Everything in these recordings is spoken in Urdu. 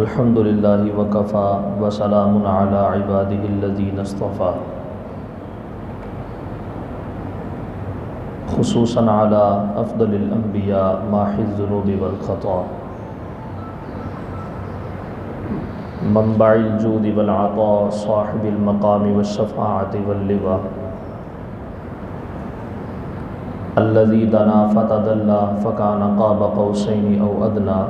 الحمد للہ وکفیٰ وسلام علی عبادہ الذین اصطفیٰ، خصوصاً علی افضل الانبیاء ماحی الذنوب والخطا، منبع الجود والعطاء، صاحب المقام والشفاعة واللواء، الذي دنا فتدلى فكان قاب قوسين أو أدنى،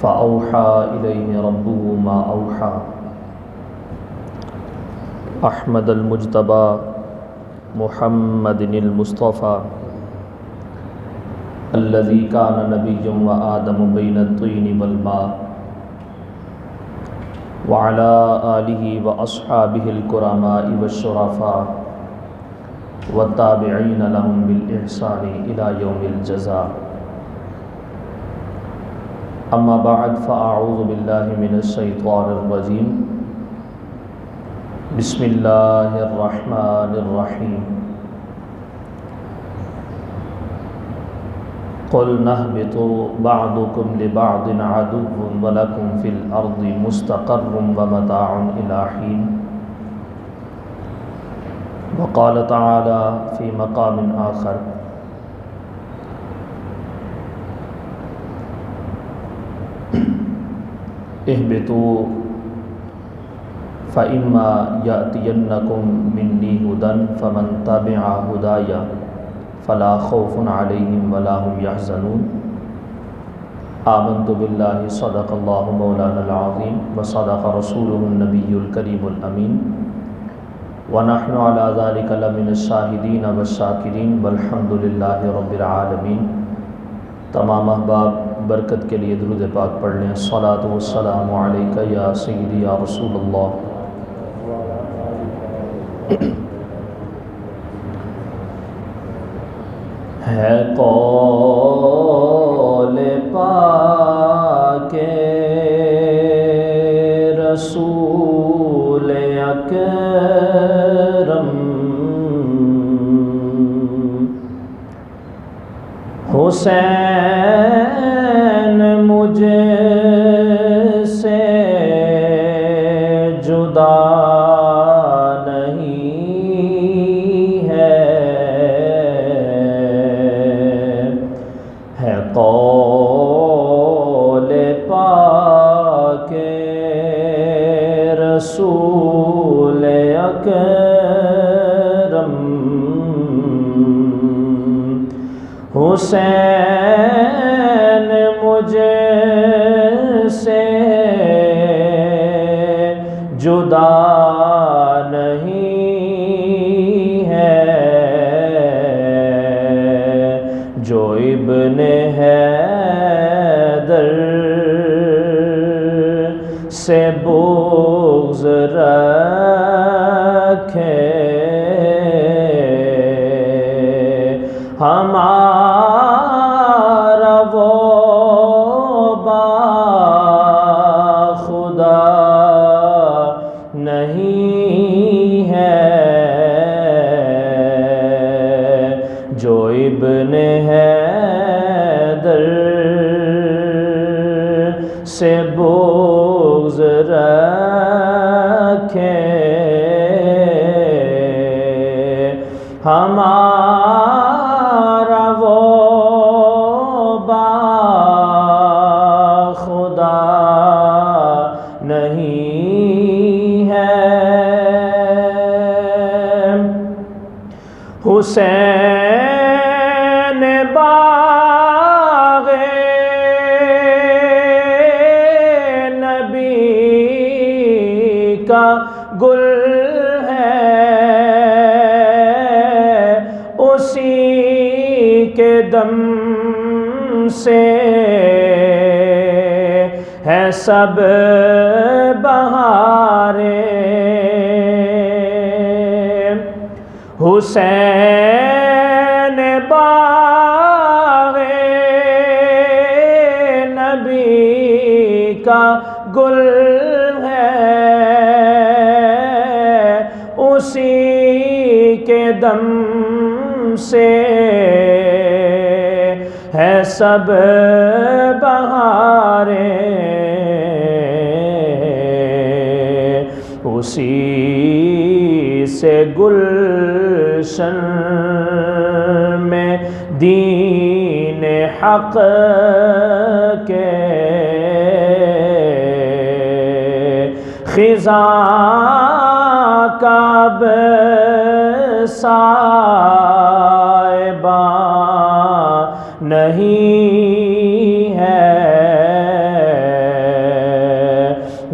فأوحى إليه ربه ما أوحى، أحمد المجتبى محمد المصطفى، الذي كان نبيا وآدم بين الطين والماء، وعلى آله وأصحابه الكرماء والشرفاء، والتابعين لهم بالإحسان إلى يوم الجزاء. اما بعد فاعوذ باللہ من الشیطان الرجیم، بسم اللہ الرحمن الرحیم. قُلْنَا اهْبِطُوا بَعْضُكُمْ لِبَعْضٍ عَدُوٌّ وَلَكُمْ فِي الْأَرْضِ مُسْتَقَرٌّ وَمَتَاعٌ إِلَىٰ حِينٍ. وقال تعالی فی مقام آخر، اہبطوا فإما یأتینکم منی ھدی فمن تبع ھدای فلا خوف علیہم ولا هم یحزنون. آمنت باللہ صدق اللہ مولانا العظیم وصدق رسولہ النبی الکریم الامین، ونحن علی ذلک لمن الشاہدین والشاکرین والحمد للہ رب العالمین. تمام احباب برکت کے لیے درود پاک پڑھ لیں. الصلاۃ والسلام علیک یا سیدی یا رسول اللہ. ہے قول پاک رسول اکرم، حسین مجھ سے جدا نہیں ہے قول پاک رسول اکرم، حسین مجھ سے جدا نہیں ہے، جو ابن حیدر سے بغض رکھے، ہمارا وہ باخدا نہیں ہے، جو ابن حیدر سے بغض رکھے، ہمارا وہ باخدا نہیں ہے. حسین باغ نبی کا گل ہے، اسی کے دم سے ہے سب بہاریں. حسین باغ نبی کا گل ہے، اسی کے دم سے ہے سب بہاریں اسی سے گلشن میں دین حق کے خزاں کعب سائباں نہیں ہے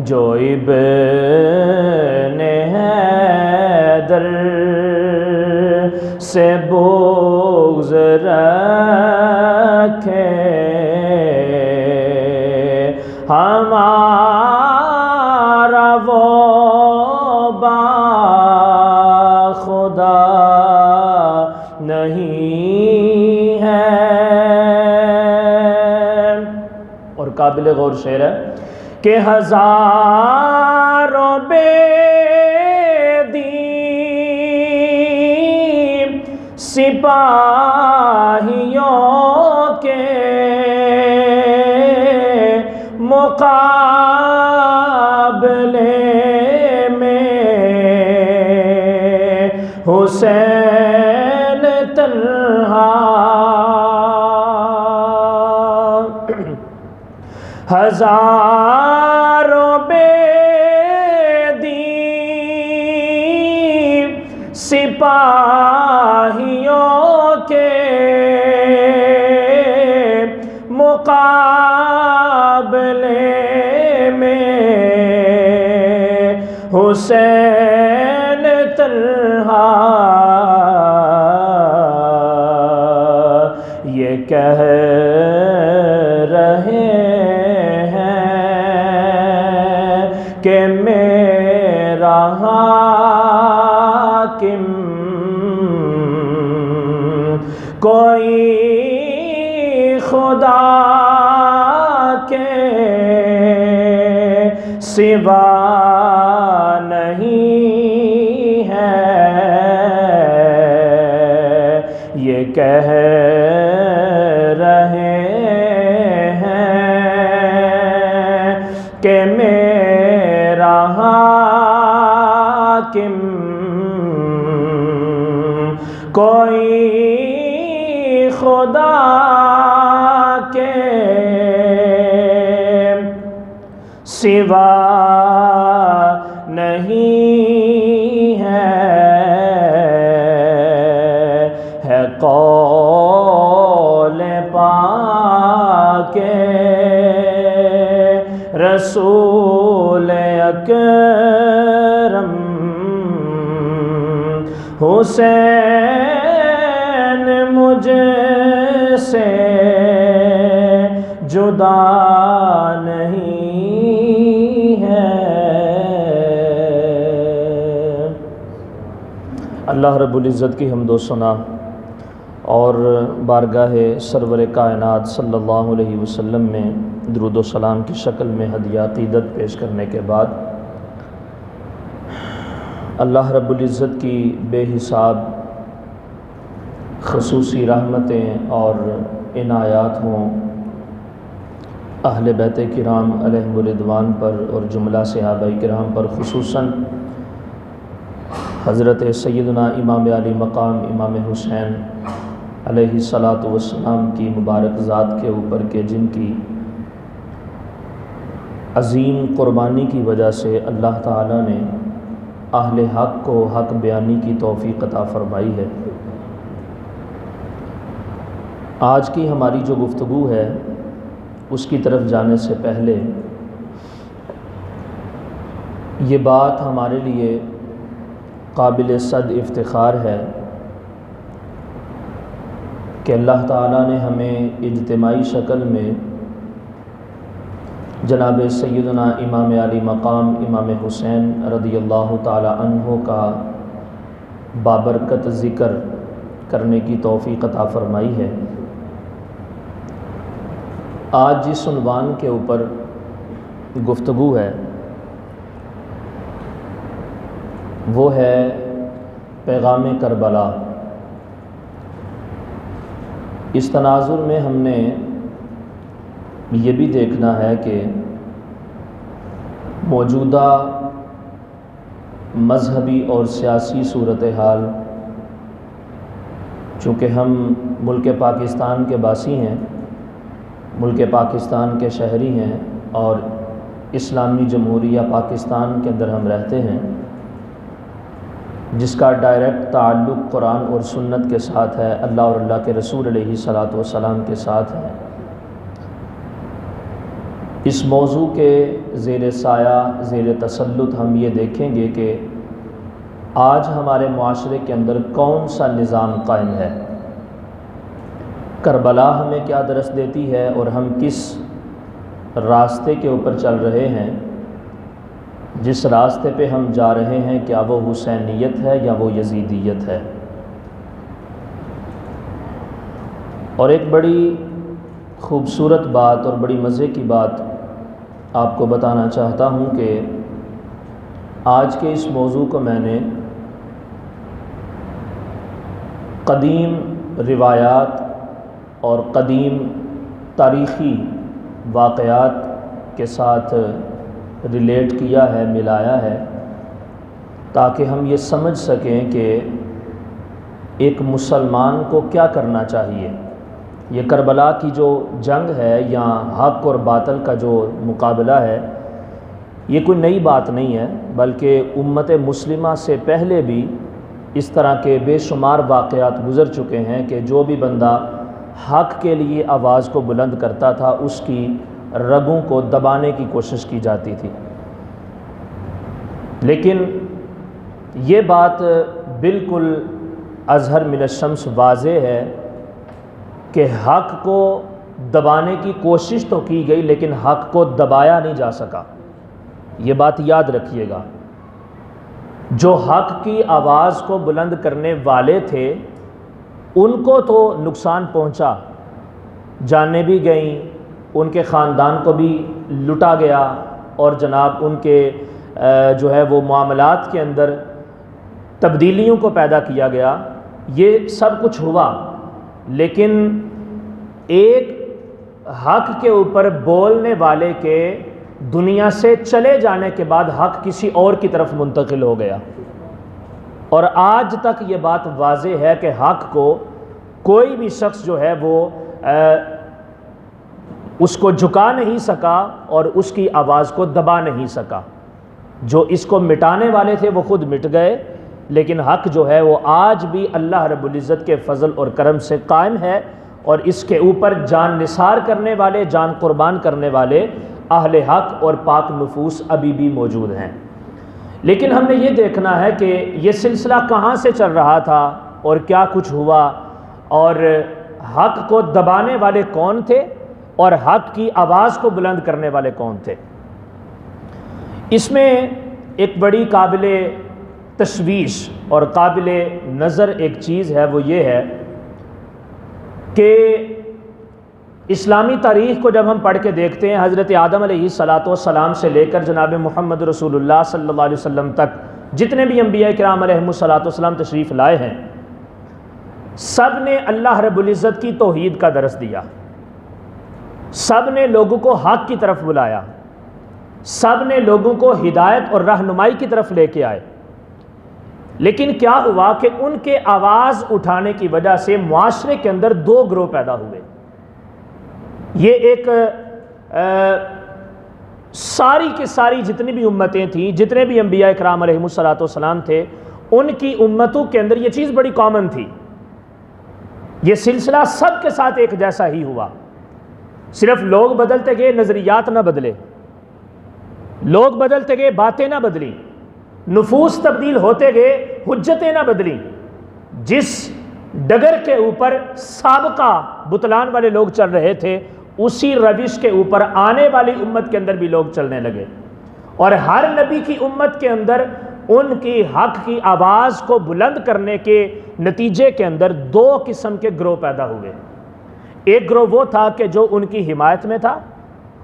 جو ابن حیدر سے بغض رکھے ہمارا وہ خدا نہیں ہے۔ اور قابل غور شعر ہے کہ ہزاروں بے دین سپاہیوں کے مقابلے حسین تنہا، ہزاروں بے دین سپاہیوں کے مقابلے میں حسین تنہا یہ کہہ رہے ہیں کہ میرا حاکم کوئی خدا کے سوا نہیں ہے، یہ کہہ رہے ہیں کہ میرا حاکم کوئی خدا کے سوا نہیں ہے قول پاک رسول اکرم حسین مجھ سے جدا نہیں ہے۔ اللہ رب العزت کی حمد و ثنا اور بارگاہ سرور کائنات صلی اللہ علیہ وسلم میں درود و سلام کی شکل میں ہدیہ عقیدت پیش کرنے کے بعد اللہ رب العزت کی بے حساب خصوصی رحمتیں اور عنایات ہوں اہل بیت کرام علیہم الرضوان پر اور جملہ صحابہ کرام پر، خصوصاً حضرت سیدنا امام علی مقام امام حسین علیہ الصلاۃ والسلام کی مبارک ذات کے اوپر کہ جن کی عظیم قربانی کی وجہ سے اللہ تعالیٰ نے اہل حق کو حق بیانی کی توفیق عطا فرمائی ہے۔ آج کی ہماری جو گفتگو ہے اس کی طرف جانے سے پہلے یہ بات ہمارے لیے قابل صد افتخار ہے کہ اللہ تعالیٰ نے ہمیں اجتماعی شکل میں جناب سیدنا امام علی مقام امام حسین رضی اللہ تعالی عنہ کا بابرکت ذکر کرنے کی توفیق عطا فرمائی ہے۔ آج جس عنوان کے اوپر گفتگو ہے وہ ہے پیغام کربلا۔ اس تناظر میں ہم نے یہ بھی دیکھنا ہے کہ موجودہ مذہبی اور سیاسی صورتحال، چونکہ ہم ملک پاکستان کے باسی ہیں، ملک پاکستان کے شہری ہیں اور اسلامی جمہوریہ پاکستان کے اندر ہم رہتے ہیں، جس کا ڈائریکٹ تعلق قرآن اور سنت کے ساتھ ہے، اللہ اور اللہ کے رسول علیہ الصلاۃ والسلام کے ساتھ ہے۔ اس موضوع کے زیر سایہ، زیر تسلط ہم یہ دیکھیں گے کہ آج ہمارے معاشرے کے اندر کون سا نظام قائم ہے، کربلا ہمیں کیا درس دیتی ہے اور ہم کس راستے کے اوپر چل رہے ہیں، جس راستے پہ ہم جا رہے ہیں کیا وہ حسینیت ہے یا وہ یزیدیت ہے۔ اور ایک بڑی خوبصورت بات اور بڑی مزے کی بات آپ کو بتانا چاہتا ہوں کہ آج کے اس موضوع کو میں نے قدیم روایات اور قدیم تاریخی واقعات کے ساتھ ریلیٹ کیا ہے، ملایا ہے، تاکہ ہم یہ سمجھ سکیں کہ ایک مسلمان کو کیا کرنا چاہیے۔ یہ کربلا کی جو جنگ ہے یا حق اور باطل کا جو مقابلہ ہے، یہ کوئی نئی بات نہیں ہے، بلکہ امت مسلمہ سے پہلے بھی اس طرح کے بے شمار واقعات گزر چکے ہیں کہ جو بھی بندہ حق کے لیے آواز کو بلند کرتا تھا اس کی رگوں کو دبانے کی کوشش کی جاتی تھی۔ لیکن یہ بات بالکل اظہر من الشمس واضح ہے کہ حق کو دبانے کی کوشش تو کی گئی لیکن حق کو دبایا نہیں جا سکا۔ یہ بات یاد رکھیے گا، جو حق کی آواز کو بلند کرنے والے تھے ان کو تو نقصان پہنچا، جانیں بھی گئیں، ان کے خاندان کو بھی لٹا گیا اور جناب ان کے جو ہے وہ معاملات کے اندر تبدیلیوں کو پیدا کیا گیا، یہ سب کچھ ہوا۔ لیکن ایک حق کے اوپر بولنے والے کے دنیا سے چلے جانے کے بعد حق کسی اور کی طرف منتقل ہو گیا، اور آج تک یہ بات واضح ہے کہ حق کو کوئی بھی شخص جو ہے وہ اس کو جھکا نہیں سکا اور اس کی آواز کو دبا نہیں سکا۔ جو اس کو مٹانے والے تھے وہ خود مٹ گئے، لیکن حق جو ہے وہ آج بھی اللہ رب العزت کے فضل اور کرم سے قائم ہے، اور اس کے اوپر جان نثار کرنے والے، جان قربان کرنے والے اہل حق اور پاک نفوس ابھی بھی موجود ہیں۔ لیکن ہم نے یہ دیکھنا ہے کہ یہ سلسلہ کہاں سے چل رہا تھا اور کیا کچھ ہوا، اور حق کو دبانے والے کون تھے اور حق کی آواز کو بلند کرنے والے کون تھے۔ اس میں ایک بڑی قابل تشویش اور قابل نظر ایک چیز ہے، وہ یہ ہے کہ اسلامی تاریخ کو جب ہم پڑھ کے دیکھتے ہیں، حضرت آدم علیہ السلام سے لے کر جناب محمد رسول اللہ صلی اللہ علیہ وسلم تک جتنے بھی انبیاء کرام علیہم السلام تشریف لائے ہیں، سب نے اللہ رب العزت کی توحید کا درس دیا، سب نے لوگوں کو حق کی طرف بلایا، سب نے لوگوں کو ہدایت اور رہنمائی کی طرف لے کے آئے۔ لیکن کیا ہوا کہ ان کے آواز اٹھانے کی وجہ سے معاشرے کے اندر دو گروہ پیدا ہوئے۔ یہ ایک ساری کی ساری جتنی بھی امتیں تھیں، جتنے بھی انبیاء کرام علیہم السلام تھے، ان کی امتوں کے اندر یہ چیز بڑی کامن تھی۔ یہ سلسلہ سب کے ساتھ ایک جیسا ہی ہوا، صرف لوگ بدلتے گئے، نظریات نہ بدلے، لوگ بدلتے گئے، باتیں نہ بدلیں، نفوس تبدیل ہوتے گئے، حجتیں نہ بدلیں۔ جس ڈگر کے اوپر سابقہ بطلان والے لوگ چل رہے تھے، اسی روش کے اوپر آنے والی امت کے اندر بھی لوگ چلنے لگے، اور ہر نبی کی امت کے اندر ان کی حق کی آواز کو بلند کرنے کے نتیجے کے اندر دو قسم کے گروہ پیدا ہوئے۔ ایک گروہ وہ تھا کہ جو ان کی حمایت میں تھا،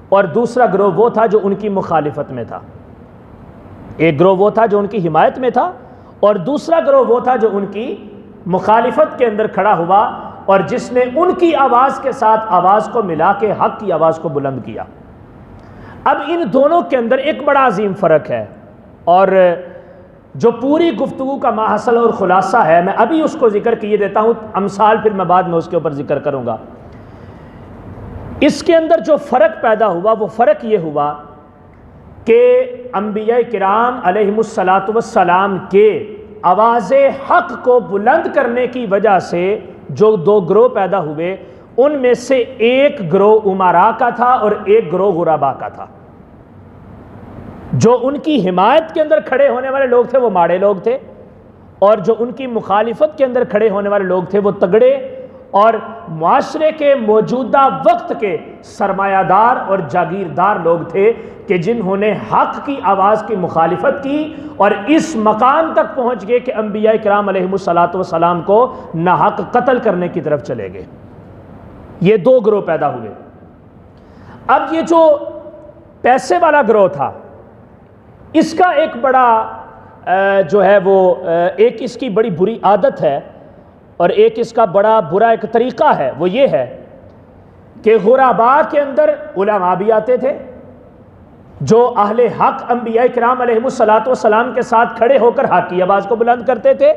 اور دوسرا گروہ وہ تھا جو ان کی مخالفت میں تھا۔ ایک گروہ وہ تھا جو ان کی حمایت میں تھا، اور دوسرا گروہ وہ تھا جو ان کی مخالفت کے اندر کھڑا ہوا، اور جس نے ان کی آواز کے ساتھ آواز کو ملا کے حق کی آواز کو بلند کیا۔ اب ان دونوں کے اندر ایک بڑا عظیم فرق ہے، اور جو پوری گفتگو کا ماحصل اور خلاصہ ہے میں ابھی اس کو ذکر کیے دیتا ہوں، امثال پھر میں بعد میں اس کے اوپر ذکر کروں گا۔ اس کے اندر جو فرق پیدا ہوا وہ فرق یہ ہوا کہ انبیاء کرام علیہم السلام کے آواز حق کو بلند کرنے کی وجہ سے جو دو گروہ پیدا ہوئے، ان میں سے ایک گروہ امراء کا تھا اور ایک گروہ غرباء کا تھا۔ جو ان کی حمایت کے اندر کھڑے ہونے والے لوگ تھے وہ ماڑے لوگ تھے، اور جو ان کی مخالفت کے اندر کھڑے ہونے والے لوگ تھے وہ تگڑے اور معاشرے کے موجودہ وقت کے سرمایہ دار اور جاگیردار لوگ تھے کہ جنہوں نے حق کی آواز کی مخالفت کی اور اس مقام تک پہنچ گئے کہ انبیاء کرام علیہم السلام کو ناحق قتل کرنے کی طرف چلے گئے۔ یہ دو گروہ پیدا ہوئے۔ اب یہ جو پیسے والا گروہ تھا، اس کا ایک بڑا جو ہے وہ ایک اس کی بڑی بری عادت ہے اور ایک اس کا بڑا برا ایک طریقہ ہے، وہ یہ ہے کہ غرباء کے اندر علماء بھی آتے تھے جو اہل حق انبیاء کرام علیہم السلام کے ساتھ کھڑے ہو کر حق کی آواز کو بلند کرتے تھے،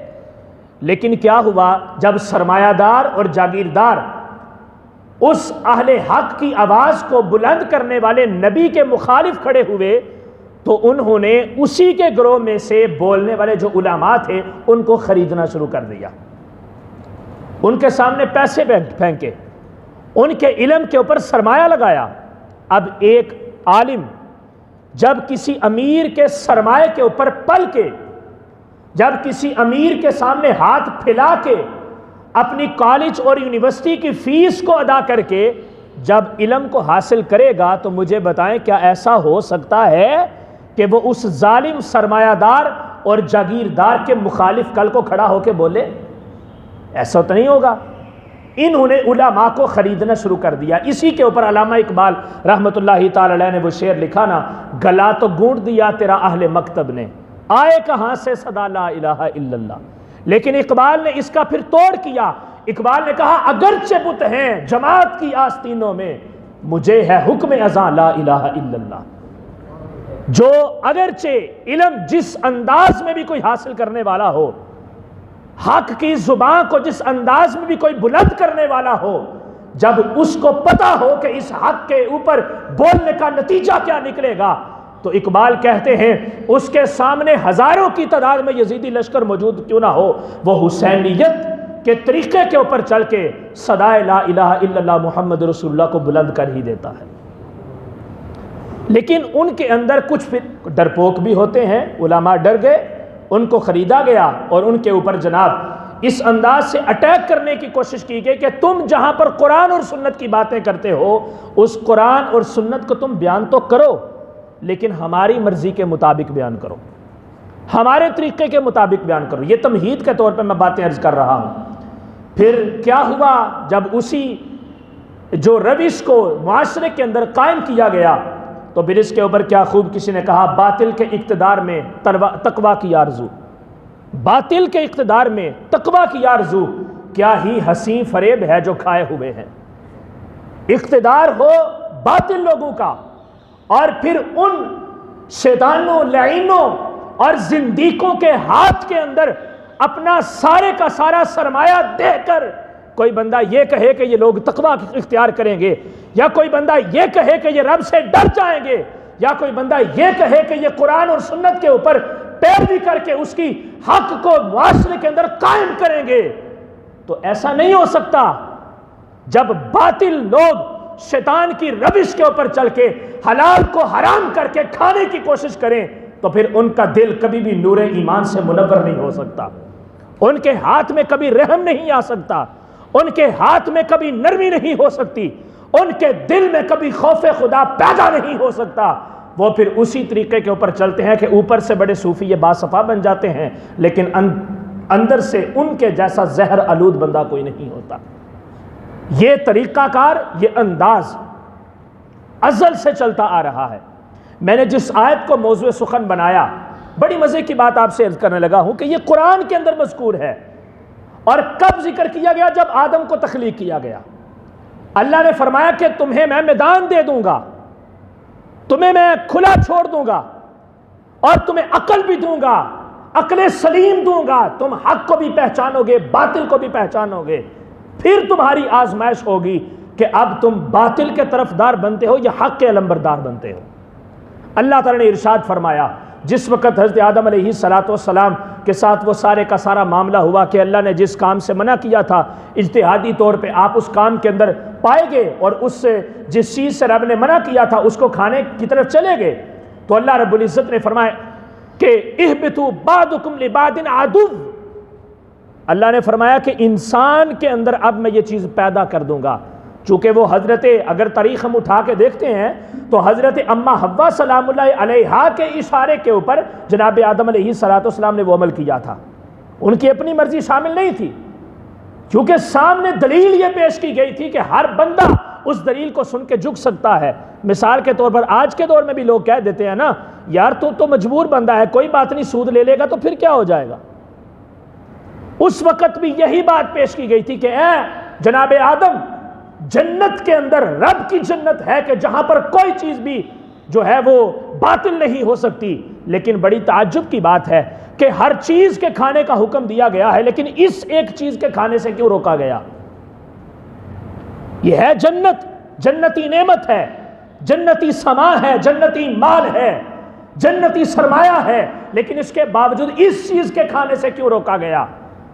لیکن کیا ہوا جب سرمایہ دار اور جاگیردار اس اہل حق کی آواز کو بلند کرنے والے نبی کے مخالف کھڑے ہوئے تو انہوں نے اسی کے گروہ میں سے بولنے والے جو علماء تھے ان کو خریدنا شروع کر دیا، ان کے سامنے پیسے پھینکے، ان کے علم کے اوپر سرمایہ لگایا۔ اب ایک عالم جب کسی امیر کے سرمایہ کے اوپر پل کے، جب کسی امیر کے سامنے ہاتھ پھیلا کے اپنی کالج اور یونیورسٹی کی فیس کو ادا کر کے جب علم کو حاصل کرے گا تو مجھے بتائیں کیا ایسا ہو سکتا ہے کہ وہ اس ظالم سرمایہ دار اور جاگیردار کے مخالف کل کو کھڑا ہو کے بولے؟ ایسا تو نہیں ہوگا۔ انہوں نے علماء کو خریدنا شروع کر دیا۔ اسی کے اوپر علامہ اقبال رحمۃ اللہ تعالی علیہ نے وہ شعر لکھا نا، گلا تو گونٹ دیا تیرا اہل مکتب نے، آئے کہاں سے صدا لا الہ الا اللہ۔ لیکن اقبال نے اس کا پھر توڑ کیا، اقبال نے کہا اگرچہ بت ہیں جماعت کی آستینوں میں، مجھے ہے حکم ازاں لا الہ الا اللہ۔ جو اگرچہ علم جس انداز میں بھی کوئی حاصل کرنے والا ہو، حق کی زبان کو جس انداز میں بھی کوئی بلند کرنے والا ہو، جب اس کو پتا ہو کہ اس حق کے اوپر بولنے کا نتیجہ کیا نکلے گا تو اقبال کہتے ہیں اس کے سامنے ہزاروں کی تعداد میں یزیدی لشکر موجود کیوں نہ ہو، وہ حسینیت کے طریقے کے اوپر چل کے صدائے لا الہ الا اللہ محمد رسول اللہ کو بلند کر ہی دیتا ہے۔ لیکن ان کے اندر کچھ ڈرپوک بھی ہوتے ہیں، علماء ڈر گئے، ان کو خریدا گیا اور ان کے اوپر جناب اس انداز سے اٹیک کرنے کی کوشش کی گئی کہ تم جہاں پر قرآن اور سنت کی باتیں کرتے ہو اس قرآن اور سنت کو تم بیان تو کرو لیکن ہماری مرضی کے مطابق بیان کرو، ہمارے طریقے کے مطابق بیان کرو۔ یہ تمہید کے طور پہ میں باتیں عرض کر رہا ہوں۔ پھر کیا ہوا جب اسی جو روش کو معاشرے کے اندر قائم کیا گیا تو پھر اس کے اوپر کیا خوب کسی نے کہا، باطل کے اقتدار میں تقویٰ کی آرزو، باطل کے اقتدار میں تقویٰ کی آرزو کیا ہی حسین فریب ہے جو کھائے ہوئے ہیں۔ اقتدار ہو باطل لوگوں کا اور پھر ان شیطانوں لعینوں اور زندیقوں کے ہاتھ کے اندر اپنا سارے کا سارا سرمایہ دے کر کوئی بندہ یہ کہے کہ یہ لوگ تقویٰ اختیار کریں گے، یا کوئی بندہ یہ کہے کہ یہ رب سے ڈر جائیں گے، یا کوئی بندہ یہ کہے کہ یہ قرآن اور سنت کے اوپر پیروی کر کے اس کی حق کو معاشرے کے اندر قائم کریں گے، تو ایسا نہیں ہو سکتا۔ جب باطل لوگ شیطان کی روش کے اوپر چل کے حلال کو حرام کر کے کھانے کی کوشش کریں تو پھر ان کا دل کبھی بھی نور ایمان سے منور نہیں ہو سکتا، ان کے ہاتھ میں کبھی رحم نہیں آ سکتا، ان کے ہاتھ میں کبھی نرمی نہیں ہو سکتی، ان کے دل میں کبھی خوف خدا پیدا نہیں ہو سکتا۔ وہ پھر اسی طریقے کے اوپر چلتے ہیں کہ اوپر سے بڑے صوفی یہ باصفا بن جاتے ہیں لیکن اندر سے ان کے جیسا زہر آلود بندہ کوئی نہیں ہوتا۔ یہ طریقہ کار، یہ انداز ازل سے چلتا آ رہا ہے۔ میں نے جس آیت کو موضوع سخن بنایا، بڑی مزے کی بات آپ سے عرض کرنے لگا ہوں کہ یہ قرآن کے اندر مذکور ہے اور کب ذکر کیا گیا؟ جب آدم کو تخلیق کیا گیا۔ اللہ نے فرمایا کہ تمہیں میں میدان دے دوں گا، تمہیں میں کھلا چھوڑ دوں گا، اور تمہیں عقل بھی دوں گا، عقل سلیم دوں گا، تم حق کو بھی پہچانو گے، باطل کو بھی پہچانو گے، پھر تمہاری آزمائش ہوگی کہ اب تم باطل کے طرفدار بنتے ہو یا حق کے علمبردار بنتے ہو۔ اللہ تعالیٰ نے ارشاد فرمایا جس وقت حضرت آدم علیہ السلام کے ساتھ وہ سارے کا سارا معاملہ ہوا کہ اللہ نے جس کام سے منع کیا تھا اجتہادی طور پہ آپ اس کام کے اندر پائے گئے، اور اس سے جس چیز سے رب نے منع کیا تھا اس کو کھانے کی طرف چلے گئے، تو اللہ رب العزت نے فرمایا کہ اہبطوا بعضکم لبعض عدو۔ اللہ نے فرمایا کہ انسان کے اندر اب میں یہ چیز پیدا کر دوں گا، چونکہ وہ حضرت، اگر تاریخ ہم اٹھا کے دیکھتے ہیں تو حضرت اماں حوا سلام اللہ علیہا کے اشارے کے اوپر جناب آدم علیہ السلام نے وہ عمل کیا تھا، ان کی اپنی مرضی شامل نہیں تھی، کیونکہ سامنے دلیل یہ پیش کی گئی تھی کہ ہر بندہ اس دلیل کو سن کے جھک سکتا ہے۔ مثال کے طور پر آج کے دور میں بھی لوگ کہہ دیتے ہیں نا، یار تو مجبور بندہ ہے، کوئی بات نہیں، سود لے لے گا تو پھر کیا ہو جائے گا۔ اس وقت بھی یہی بات پیش کی گئی تھی کہ اے جناب آدم، جنت کے اندر رب کی جنت ہے کہ جہاں پر کوئی چیز بھی جو ہے وہ باطل نہیں ہو سکتی، لیکن بڑی تعجب کی بات ہے کہ ہر چیز کے کھانے کا حکم دیا گیا ہے، لیکن اس ایک چیز کے کھانے سے کیوں روکا گیا؟ یہ ہے جنت، جنتی نعمت ہے، جنتی سما ہے، جنتی مال ہے، جنتی سرمایہ ہے، لیکن اس کے باوجود اس چیز کے کھانے سے کیوں روکا گیا؟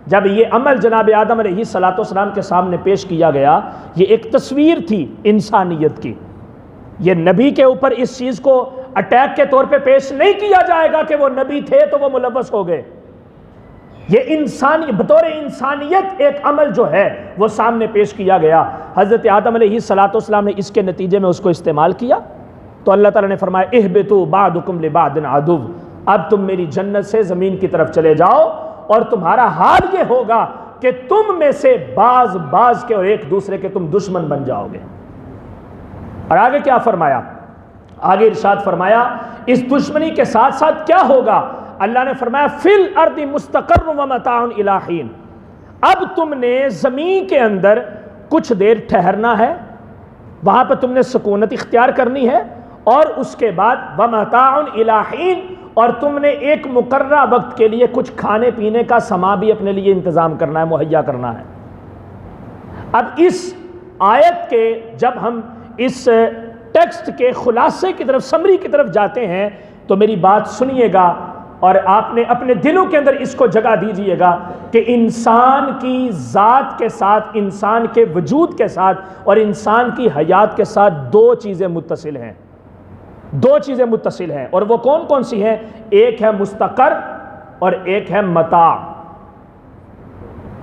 جب یہ عمل جناب آدم علیہ السلام کے سامنے پیش کیا گیا، یہ ایک تصویر تھی انسانیت کی، یہ نبی کے اوپر اس چیز کو اٹیک کے طور پہ پیش نہیں کیا جائے گا کہ وہ نبی تھے تو وہ ملوث ہو گئے، یہ بطور انسانیت ایک عمل جو ہے وہ سامنے پیش کیا گیا۔ حضرت آدم علیہ السلام نے اس کے نتیجے میں اس کو استعمال کیا، تو اللہ تعالیٰ نے فرمایا اہبطوا بعضکم لبعض عدو، اب تم میری جنت سے زمین کی طرف چلے جاؤ، اور تمہارا حال یہ ہوگا کہ تم میں سے بعض کے اور ایک دوسرے کے تم دشمن بن جاؤ گے۔ اور آگے کیا فرمایا؟ آگے ارشاد فرمایا اس دشمنی کے ساتھ ساتھ کیا ہوگا؟ اللہ نے فرمایا فی الارض مستقر و متاع الی حین، اب تم نے زمین کے اندر کچھ دیر ٹھہرنا ہے، وہاں پہ تم نے سکونت اختیار کرنی ہے، اور اس کے بعد ومتاع الی حین، اور تم نے ایک مقررہ وقت کے لیے کچھ کھانے پینے کا سامان بھی اپنے لیے انتظام کرنا ہے، مہیا کرنا ہے۔ اب اس آیت کے جب ہم اس ٹیکسٹ کے خلاصے کی طرف، سمری کی طرف جاتے ہیں تو میری بات سنیے گا، اور آپ نے اپنے دلوں کے اندر اس کو جگہ دیجئے گا کہ انسان کی ذات کے ساتھ، انسان کے وجود کے ساتھ اور انسان کی حیات کے ساتھ دو چیزیں متصل ہیں، دو چیزیں متصل ہیں، اور وہ کون کون سی ہیں؟ ایک ہے مستقر اور ایک ہے متاع۔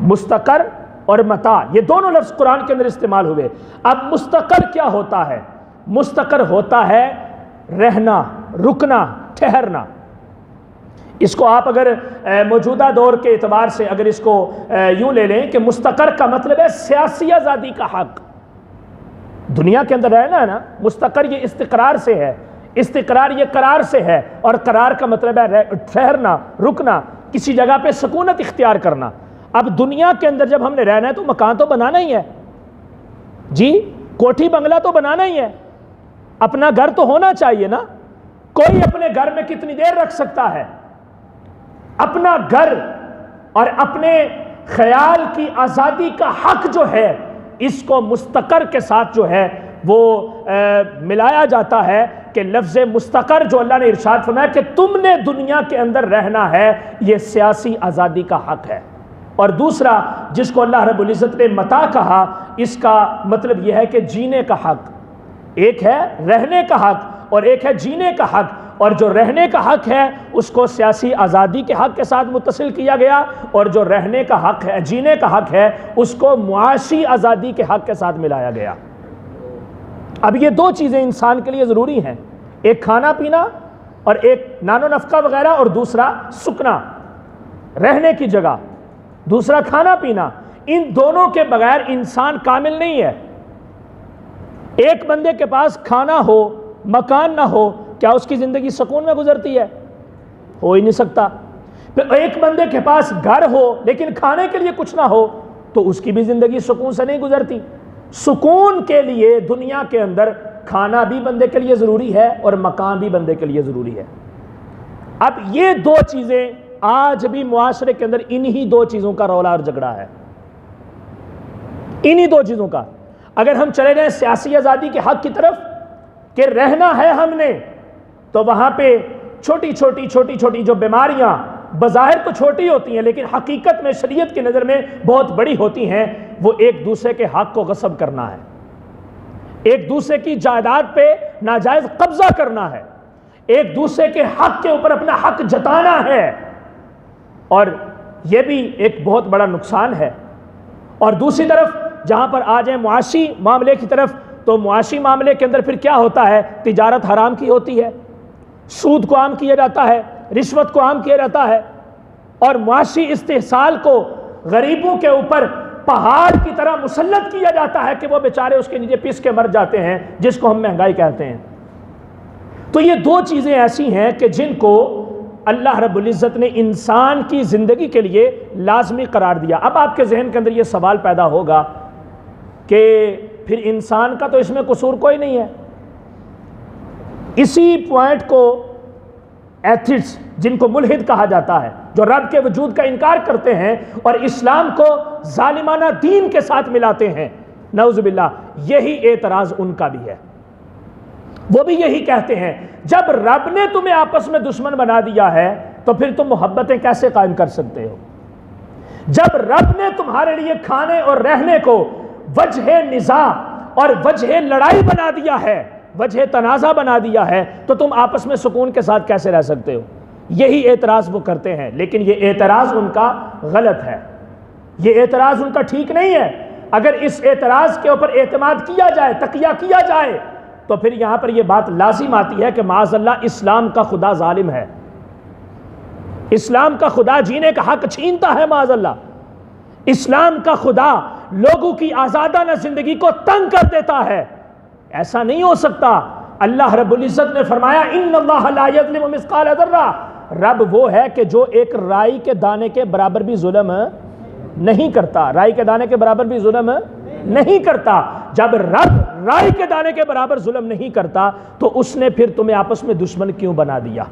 مستقر اور متاع، یہ دونوں لفظ قرآن کے اندر استعمال ہوئے۔ اب مستقر کیا ہوتا ہے؟ مستقر ہوتا ہے رہنا، رکنا، ٹھہرنا۔ اس کو آپ اگر موجودہ دور کے اعتبار سے اگر اس کو یوں لے لیں کہ مستقر کا مطلب ہے سیاسی آزادی کا حق، دنیا کے اندر رہنا ہے نا، مستقر یہ استقرار سے ہے، استقرار یہ قرار سے ہے، اور قرار کا مطلب ہے ٹھہرنا، رکنا، کسی جگہ پہ سکونت اختیار کرنا۔ اب دنیا کے اندر جب ہم نے رہنا ہے تو مکان تو بنانا ہی ہے، جی کوٹھی بنگلہ تو بنانا ہی ہے، اپنا گھر تو ہونا چاہیے نا۔ کوئی اپنے گھر میں کتنی دیر رکھ سکتا ہے؟ اپنا گھر اور اپنے خیال کی آزادی کا حق جو ہے، اس کو مستقر کے ساتھ جو ہے وہ ملایا جاتا ہے کہ لفظ مستقر جو اللہ نے ارشاد فرمایا کہ تم نے دنیا کے اندر رہنا ہے، یہ سیاسی آزادی کا حق ہے۔ اور دوسرا جس کو اللہ رب العزت نے متاع کہا، اس کا مطلب یہ ہے کہ جینے کا حق، ایک ہے رہنے کا حق اور ایک ہے جینے کا حق، اور جو رہنے کا حق ہے اس کو سیاسی آزادی کے حق کے ساتھ متصل کیا گیا، اور جو رہنے کا حق ہے، جینے کا حق ہے، اس کو معاشی آزادی کے حق کے ساتھ ملایا گیا۔ اب یہ دو چیزیں انسان کے لیے ضروری ہیں، ایک کھانا پینا اور ایک نان و نفقہ وغیرہ، اور دوسرا سکنا، رہنے کی جگہ، دوسرا کھانا پینا۔ ان دونوں کے بغیر انسان کامل نہیں ہے۔ ایک بندے کے پاس کھانا ہو، مکان نہ ہو، کیا اس کی زندگی سکون میں گزرتی ہے؟ ہو ہی نہیں سکتا۔ ایک بندے کے پاس گھر ہو لیکن کھانے کے لیے کچھ نہ ہو تو اس کی بھی زندگی سکون سے نہیں گزرتی۔ سکون کے لیے دنیا کے اندر کھانا بھی بندے کے لیے ضروری ہے اور مکان بھی بندے کے لیے ضروری ہے۔ اب یہ دو چیزیں آج بھی معاشرے کے اندر انہی دو چیزوں کا رولا اور جھگڑا ہے، انہی دو چیزوں کا۔ اگر ہم چلے جائیں سیاسی آزادی کے حق کی طرف کہ رہنا ہے ہم نے، تو وہاں پہ چھوٹی چھوٹی جو بیماریاں بظاہر تو چھوٹی ہوتی ہیں لیکن حقیقت میں شریعت کی نظر میں بہت بڑی ہوتی ہیں، وہ ایک دوسرے کے حق کو غصب کرنا ہے، ایک دوسرے کی جائیداد پہ ناجائز قبضہ کرنا ہے، ایک دوسرے کے حق کے اوپر اپنا حق جتانا ہے، اور یہ بھی ایک بہت بڑا نقصان ہے۔ اور دوسری طرف جہاں پر آ جائیں معاشی معاملے کی طرف، تو معاشی معاملے کے اندر پھر کیا ہوتا ہے؟ تجارت حرام کی ہوتی ہے، سود کو عام کیا جاتا ہے، رشوت کو عام کیا جاتا ہے، اور معاشی استحصال کو غریبوں کے اوپر پہاڑ کی طرح مسلط کیا جاتا ہے کہ وہ بیچارے اس کے نیچے پس کے مر جاتے ہیں، جس کو ہم مہنگائی کہتے ہیں۔ تو یہ دو چیزیں ایسی ہیں کہ جن کو اللہ رب العزت نے انسان کی زندگی کے لیے لازمی قرار دیا۔ اب آپ کے ذہن کے اندر یہ سوال پیدا ہوگا کہ پھر انسان کا تو اس میں قصور کوئی نہیں ہے۔ اسی پوائنٹ کو ایتھسٹ، جن کو ملحد کہا جاتا ہے، جو رب کے وجود کا انکار کرتے ہیں اور اسلام کو ظالمانہ دین کے ساتھ ملاتے ہیں، نعوذ باللہ، یہی اعتراض ان کا بھی ہے۔ وہ بھی یہی کہتے ہیں جب رب نے تمہیں آپس میں دشمن بنا دیا ہے تو پھر تم محبتیں کیسے قائم کر سکتے ہو؟ جب رب نے تمہارے لیے کھانے اور رہنے کو وجہ نزاع اور وجہ لڑائی بنا دیا ہے، وجہ تنازع بنا دیا ہے، تو تم آپس میں سکون کے ساتھ کیسے رہ سکتے ہو؟ یہی اعتراض وہ کرتے ہیں، لیکن یہ اعتراض ان کا غلط ہے، یہ اعتراض ان کا ٹھیک نہیں ہے۔ اگر اس اعتراض کے اوپر اعتماد کیا جائے، تقیہ کیا جائے، تو پھر یہاں پر یہ بات لازم آتی ہے کہ معاذ اللہ اسلام کا خدا ظالم ہے، اسلام کا خدا جینے کا حق چھینتا ہے، معاذ اللہ اسلام کا خدا لوگوں کی آزادانہ زندگی کو تنگ کر دیتا ہے۔ ایسا نہیں ہو سکتا۔ اللہ رب العزت نے فرمایا ان اللہ لا یظلم مثقال ذرہ، رب وہ ہے کہ جو ایک رائی کے دانے کے برابر بھی ظلم نہیں کرتا، رائی کے دانے کے برابر بھی ظلم نہیں کرتا۔ جب رب رائی کے دانے کے برابر ظلم نہیں کرتا تو اس نے پھر تمہیں آپس میں دشمن کیوں بنا دیا؟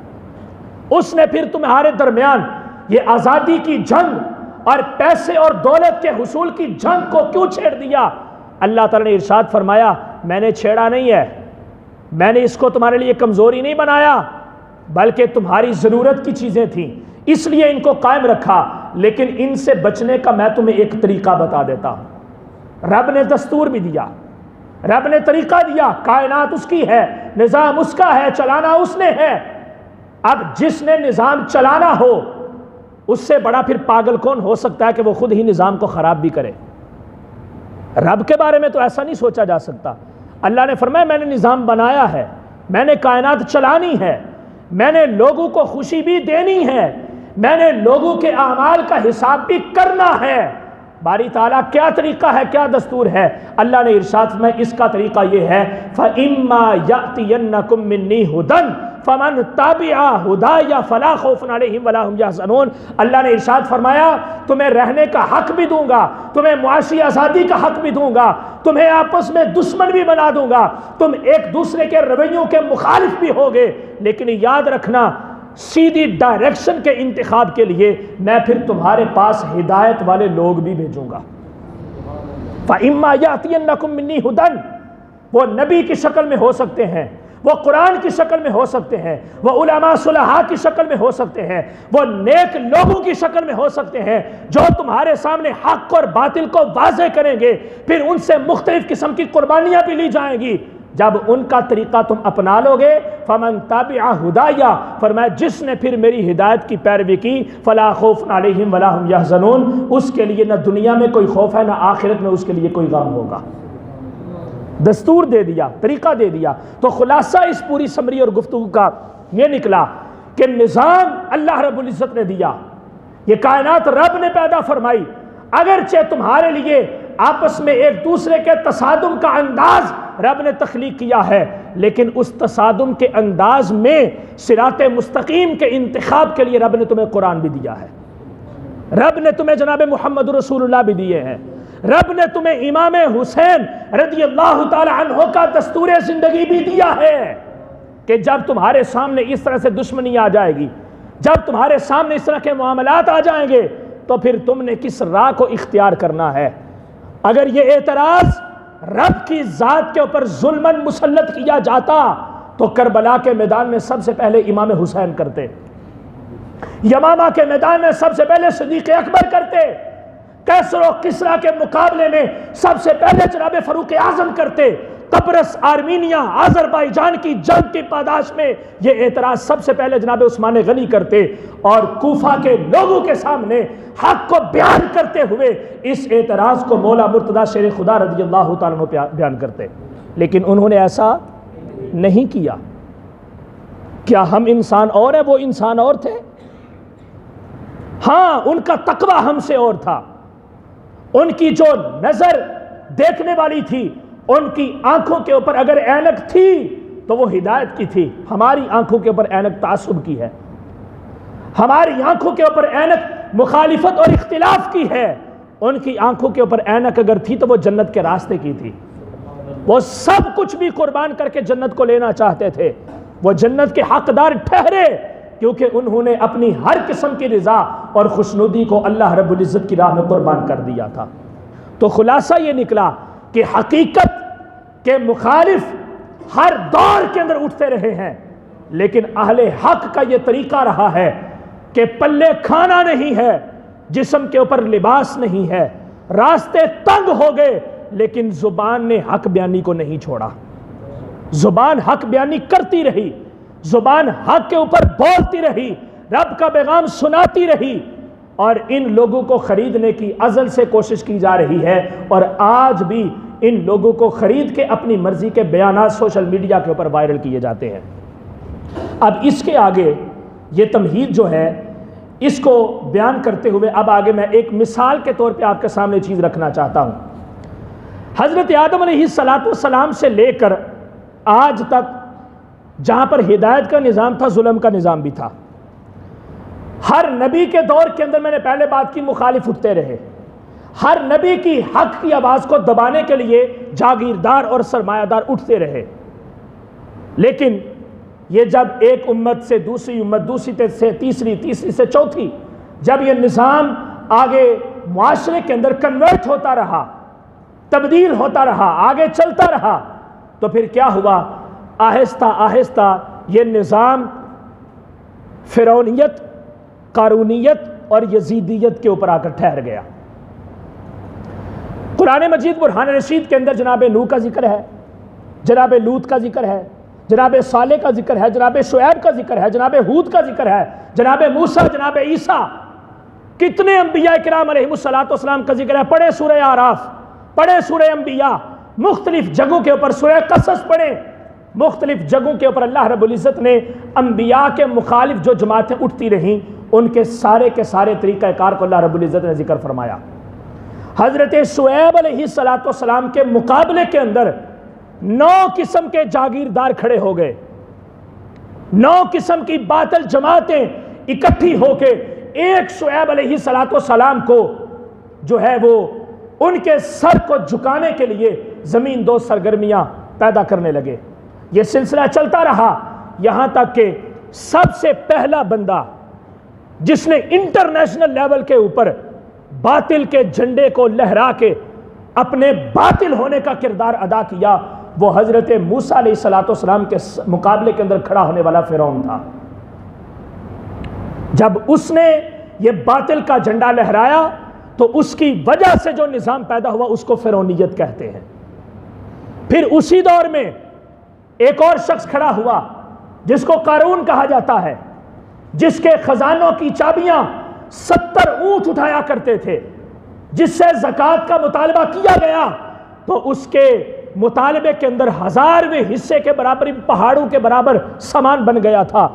اس نے پھر تمہارے درمیان یہ آزادی کی جنگ اور پیسے اور دولت کے حصول کی جنگ کو کیوں چھیڑ دیا؟ اللہ تعالیٰ نے ارشاد فرمایا میں نے چھیڑا نہیں ہے، میں نے اس کو تمہارے لیے کمزوری نہیں بنایا، بلکہ تمہاری ضرورت کی چیزیں تھیں، اس لیے ان کو قائم رکھا، لیکن ان سے بچنے کا میں تمہیں ایک طریقہ بتا دیتا ہوں۔ رب نے دستور بھی دیا، رب نے طریقہ دیا، کائنات اس کی ہے، نظام اس کا ہے، چلانا اس نے ہے۔ اب جس نے نظام چلانا ہو اس سے بڑا پھر پاگل کون ہو سکتا ہے کہ وہ خود ہی نظام کو خراب بھی کرے؟ رب کے بارے میں تو ایسا نہیں سوچا جا سکتا۔ اللہ نے فرمایا میں نے نظام بنایا ہے، میں نے کائنات چلانی ہے، میں نے لوگوں کو خوشی بھی دینی ہے، میں نے لوگوں کے اعمال کا حساب بھی کرنا ہے۔ باری تعالیٰ کیا طریقہ ہے، کیا دستور ہے؟ اللہ نے ارشاد میں اس کا طریقہ یہ ہے فَإِمَّا يَأْتِيَنَّكُم مِّنِّي هُدًى فَمَنْ تَبِعَ هُدَايَ فَلَا خَوْفٌ عَلَيْهِمْ وَلَا هُمْ يَحْزَنُونَ۔ اللہ نے ارشاد فرمایا تمہیں رہنے کا حق بھی دوں گا، تمہیں معاشی آزادی کا حق بھی دوں گا، تمہیں آپس میں دشمن بھی بنا دوں گا، تم ایک دوسرے کے رویوں کے مخالف بھی ہوگے، لیکن یاد رکھنا سیدھی ڈائریکشن کے انتخاب کے لیے میں پھر تمہارے پاس ہدایت والے لوگ بھی بھیجوں گا۔ فَإِمَّا يَأْتِيَنَّكُم مِّنِّي هُدًى، وہ نبی کی شکل میں ہو سکتے ہیں، وہ قرآن کی شکل میں ہو سکتے ہیں، وہ علماء صلحاء کی شکل میں ہو سکتے ہیں، وہ نیک لوگوں کی شکل میں ہو سکتے ہیں جو تمہارے سامنے حق اور باطل کو واضح کریں گے، پھر ان سے مختلف قسم کی قربانیاں بھی لی جائیں گی۔ جب ان کا طریقہ تم اپنا لو گے فمن تابع ہدایا، فرمایا جس نے پھر میری ہدایت کی پیروی کی فلا خوف علیہم ولا ہم یحزنون، اس کے لیے نہ دنیا میں کوئی خوف ہے نہ آخرت میں اس کے لیے کوئی غم ہوگا۔ دستور دے دیا، طریقہ دے دیا۔ تو خلاصہ اس پوری سمری اور گفتگو کا یہ نکلا کہ نظام اللہ رب العزت نے دیا، یہ کائنات رب نے پیدا فرمائی، اگرچہ تمہارے لیے آپس میں ایک دوسرے کے تصادم کا انداز رب نے تخلیق کیا ہے، لیکن اس تصادم کے انداز میں صراط مستقیم کے انتخاب کے لیے رب نے تمہیں قرآن بھی دیا ہے، رب نے تمہیں جناب محمد رسول اللہ بھی دیے ہیں، رب نے تمہیں امام حسین رضی اللہ تعالی عنہ کا دستور زندگی بھی دیا ہے کہ جب تمہارے سامنے اس طرح سے دشمنی آ جائے گی، جب تمہارے سامنے اس طرح کے معاملات آ جائیں گے تو پھر تم نے کس راہ کو اختیار کرنا ہے۔ اگر یہ اعتراض رب کی ذات کے اوپر ظلماً مسلط کیا جاتا تو کربلا کے میدان میں سب سے پہلے امام حسین کرتے، یمامہ کے میدان میں سب سے پہلے صدیق اکبر کرتے، کیسر و کسرا کے مقابلے میں سب سے پہلے جناب فاروق اعظم کرتے، قبرص، آرمینیا، آذربائیجان کی جنگ کی پاداش میں یہ اعتراض سب سے پہلے جناب عثمان غنی کرتے، اور کوفہ کے لوگوں کے سامنے حق کو بیان کرتے ہوئے اس اعتراض کو مولا مرتضیٰ شیر خدا رضی اللہ تعالیٰ عنہ بیان کرتے، لیکن انہوں نے ایسا نہیں کیا۔ کیا ہم انسان اور ہیں، وہ انسان اور تھے؟ ہاں، ان کا تقوی ہم سے اور تھا، ان کی جو نظر دیکھنے والی تھی، ان کی آنکھوں کے اوپر اگر اینک تھی تو وہ ہدایت کی تھی، ہماری آنکھوں کے اوپر اینک تعصب کی ہے، ہماری آنکھوں کے اوپر اینک مخالفت اور اختلاف کی ہے، ان کی آنکھوں کے اوپر اینک اگر تھی تو وہ جنت کے راستے کی تھی، وہ سب کچھ بھی قربان کر کے جنت کو لینا چاہتے تھے، وہ جنت کے حقدار ٹھہرے کیونکہ انہوں نے اپنی ہر قسم کی رضا اور خوشنودی کو اللہ رب العزت کی راہ میں قربان کر دیا تھا۔ تو خلاصہ یہ نکلا کہ حقیقت کے مخالف ہر دور کے اندر اٹھتے رہے ہیں، لیکن اہل حق کا یہ طریقہ رہا ہے کہ پلے کھانا نہیں ہے، جسم کے اوپر لباس نہیں ہے، راستے تنگ ہو گئے، لیکن زبان نے حق بیانی کو نہیں چھوڑا، زبان حق بیانی کرتی رہی، زبان حق کے اوپر بولتی رہی، رب کا پیغام سناتی رہی، اور ان لوگوں کو خریدنے کی ازل سے کوشش کی جا رہی ہے، اور آج بھی ان لوگوں کو خرید کے اپنی مرضی کے بیانات سوشل میڈیا کے اوپر وائرل کیے جاتے ہیں۔ اب اس کے آگے یہ تمہید جو ہے اس کو بیان کرتے ہوئے اب آگے میں ایک مثال کے طور پہ آپ کے سامنے چیز رکھنا چاہتا ہوں۔ حضرت آدم علیہ السلام سے لے کر آج تک جہاں پر ہدایت کا نظام تھا، ظلم کا نظام بھی تھا۔ ہر نبی کے دور کے اندر میں نے پہلے بات کی مخالف اٹھتے رہے، ہر نبی کی حق کی آواز کو دبانے کے لیے جاگیردار اور سرمایہ دار اٹھتے رہے، لیکن یہ جب ایک امت سے دوسری امت، دوسری سے تیسری، تیسری سے چوتھی، جب یہ نظام آگے معاشرے کے اندر کنورٹ ہوتا رہا، تبدیل ہوتا رہا، آگے چلتا رہا، تو پھر کیا ہوا؟ آہستہ آہستہ یہ نظام فرعونیت، قارونیت اور یزیدیت کے اوپر آ کر ٹھہر گیا۔ قرآن مجید برہان رشید کے اندر جناب نوح کا ذکر ہے، جناب لوط کا ذکر ہے، جناب صالح کا ذکر ہے، جناب شعیب کا ذکر ہے، جناب ہود کا ذکر ہے، جناب موسیٰ، جناب عیسیٰ، کتنے انبیاء کرام علیہ السلام کا ذکر ہے۔ پڑھیں سورہ اعراف، پڑھیں سورہ انبیاء، مختلف جگہوں کے اوپر سورہ قصص پڑھیں، مختلف جگہوں کے اوپر اللہ رب العزت نے انبیاء کے مخالف جو جماعتیں اٹھتی رہیں ان کے سارے طریقہ کار کو اللہ رب العزت نے ذکر فرمایا۔ حضرت شعیب علیہ السلام کے مقابلے کے اندر 9 قسم کے جاگیردار کھڑے ہو گئے، 9 قسم کی باطل جماعتیں اکٹھی ہو کے ایک شعیب علیہ السلام کو جو ہے وہ ان کے سر کو جھکانے کے لیے زمین دو سرگرمیاں پیدا کرنے لگے۔ یہ سلسلہ چلتا رہا یہاں تک کہ سب سے پہلا بندہ جس نے انٹرنیشنل لیول کے اوپر باطل کے جھنڈے کو لہرا کے اپنے باطل ہونے کا کردار ادا کیا وہ حضرت موسیٰ علیہ السلام کے مقابلے کے اندر کھڑا ہونے والا فرعون تھا۔ جب اس نے یہ باطل کا جھنڈا لہرایا تو اس کی وجہ سے جو نظام پیدا ہوا اس کو فرعونیت کہتے ہیں۔ پھر اسی دور میں ایک اور شخص کھڑا ہوا جس کو قارون کہا جاتا ہے، جس کے خزانوں کی چابیاں 70 اونٹ اٹھایا کرتے تھے، جس سے زکوٰۃ کا مطالبہ کیا گیا تو اس کے مطالبے کے اندر 1000ویں حصے کے برابر پہاڑوں کے برابر سامان بن گیا تھا۔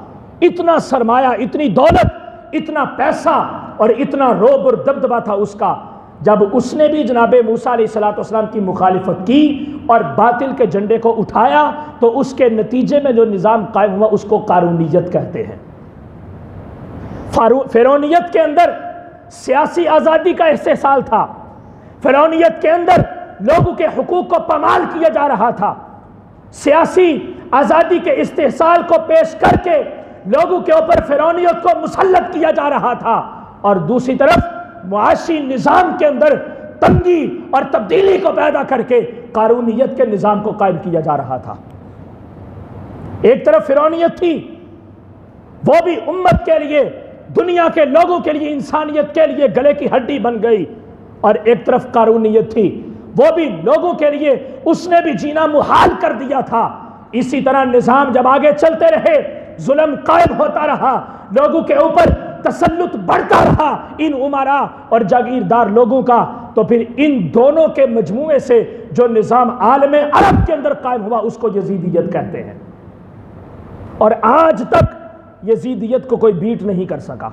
اتنا سرمایہ، اتنی دولت، اتنا پیسہ اور اتنا روب اور دبدبا تھا اس کا، جب اس نے بھی جناب موسیٰ علیہ السلام کی مخالفت کی اور باطل کے جھنڈے کو اٹھایا تو اس کے نتیجے میں جو نظام قائم ہوا اس کو قارونیت کہتے ہیں۔ فرعونیت کے اندر سیاسی آزادی کا استحصال تھا، فرعونیت کے اندر لوگوں کے حقوق کو پامال کیا جا رہا تھا، سیاسی آزادی کے استحصال کو پیش کر کے لوگوں کے اوپر فرعونیت کو مسلط کیا جا رہا تھا، اور دوسری طرف معاشی نظام کے اندر تنگی اور تبدیلی کو پیدا کر کے قارونیت کے نظام کو قائم کیا جا رہا تھا۔ ایک طرف فرعونیت تھی، وہ بھی امت کے لیے، دنیا کے لوگوں کے لیے، انسانیت کے لیے گلے کی ہڈی بن گئی، اور ایک طرف قارونیت تھی، وہ بھی لوگوں کے لیے اس نے بھی جینا محال کر دیا تھا۔ اسی طرح نظام جب آگے چلتے رہے، ظلم قائم ہوتا رہا، لوگوں کے اوپر تسلط بڑھتا رہا ان امراء اور جاگیردار لوگوں کا، تو پھر ان دونوں کے مجموعے سے جو نظام عالم عرب کے اندر قائم ہوا اس کو یزیدیت کہتے ہیں۔ اور آج تک یزیدیت کو کوئی بیٹ نہیں کر سکا،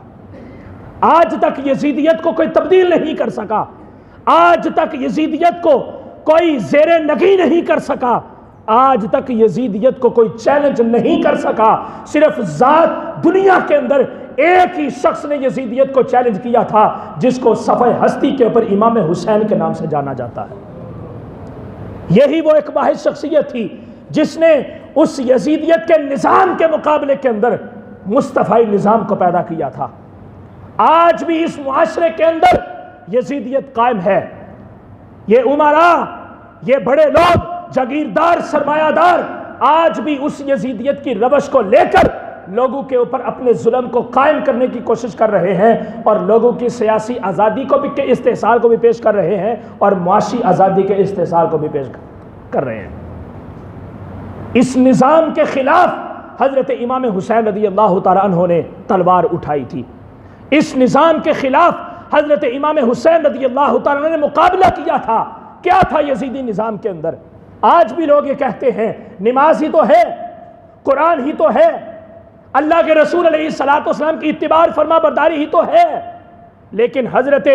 آج تک یزیدیت کو کوئی تبدیل نہیں کر سکا، آج تک یزیدیت کو کوئی زیر نگی نہیں کر سکا، آج تک یزیدیت کو کوئی چیلنج نہیں کر سکا۔ صرف ذات دنیا کے اندر ایک ہی شخص نے یزیدیت کو چیلنج کیا تھا، جس کو صفحہ ہستی کے اوپر امام حسین کے نام سے جانا جاتا ہے۔ یہی وہ ایک واحد شخصیت تھی جس نے اس یزیدیت کے نظام کے مقابلے کے اندر مصطفی نظام کو پیدا کیا تھا۔ آج بھی اس معاشرے کے اندر یزیدیت قائم ہے، یہ امراء، یہ بڑے لوگ، جاگیردار، سرمایہ دار آج بھی اس یزیدیت کی روش کو لے کر لوگوں کے اوپر اپنے ظلم کو قائم کرنے کی کوشش کر رہے ہیں، اور لوگوں کی سیاسی آزادی کو بھی کے استحصال کو بھی پیش کر رہے ہیں، اور معاشی آزادی کے استحصال کو بھی پیش کر رہے ہیں۔ اس نظام کے خلاف حضرت امام حسین رضی اللہ تعالیٰ عنہ نے تلوار اٹھائی تھی، اس نظام کے خلاف حضرت امام حسین رضی اللہ تعالیٰ عنہ نے مقابلہ کیا تھا۔ کیا تھا یزیدی نظام کے اندر؟ آج بھی لوگ یہ کہتے ہیں نماز ہی تو ہے، قرآن ہی تو ہے، اللہ کے رسول علیہ السلام کی اتباع فرما برداری ہی تو ہے، لیکن حضرت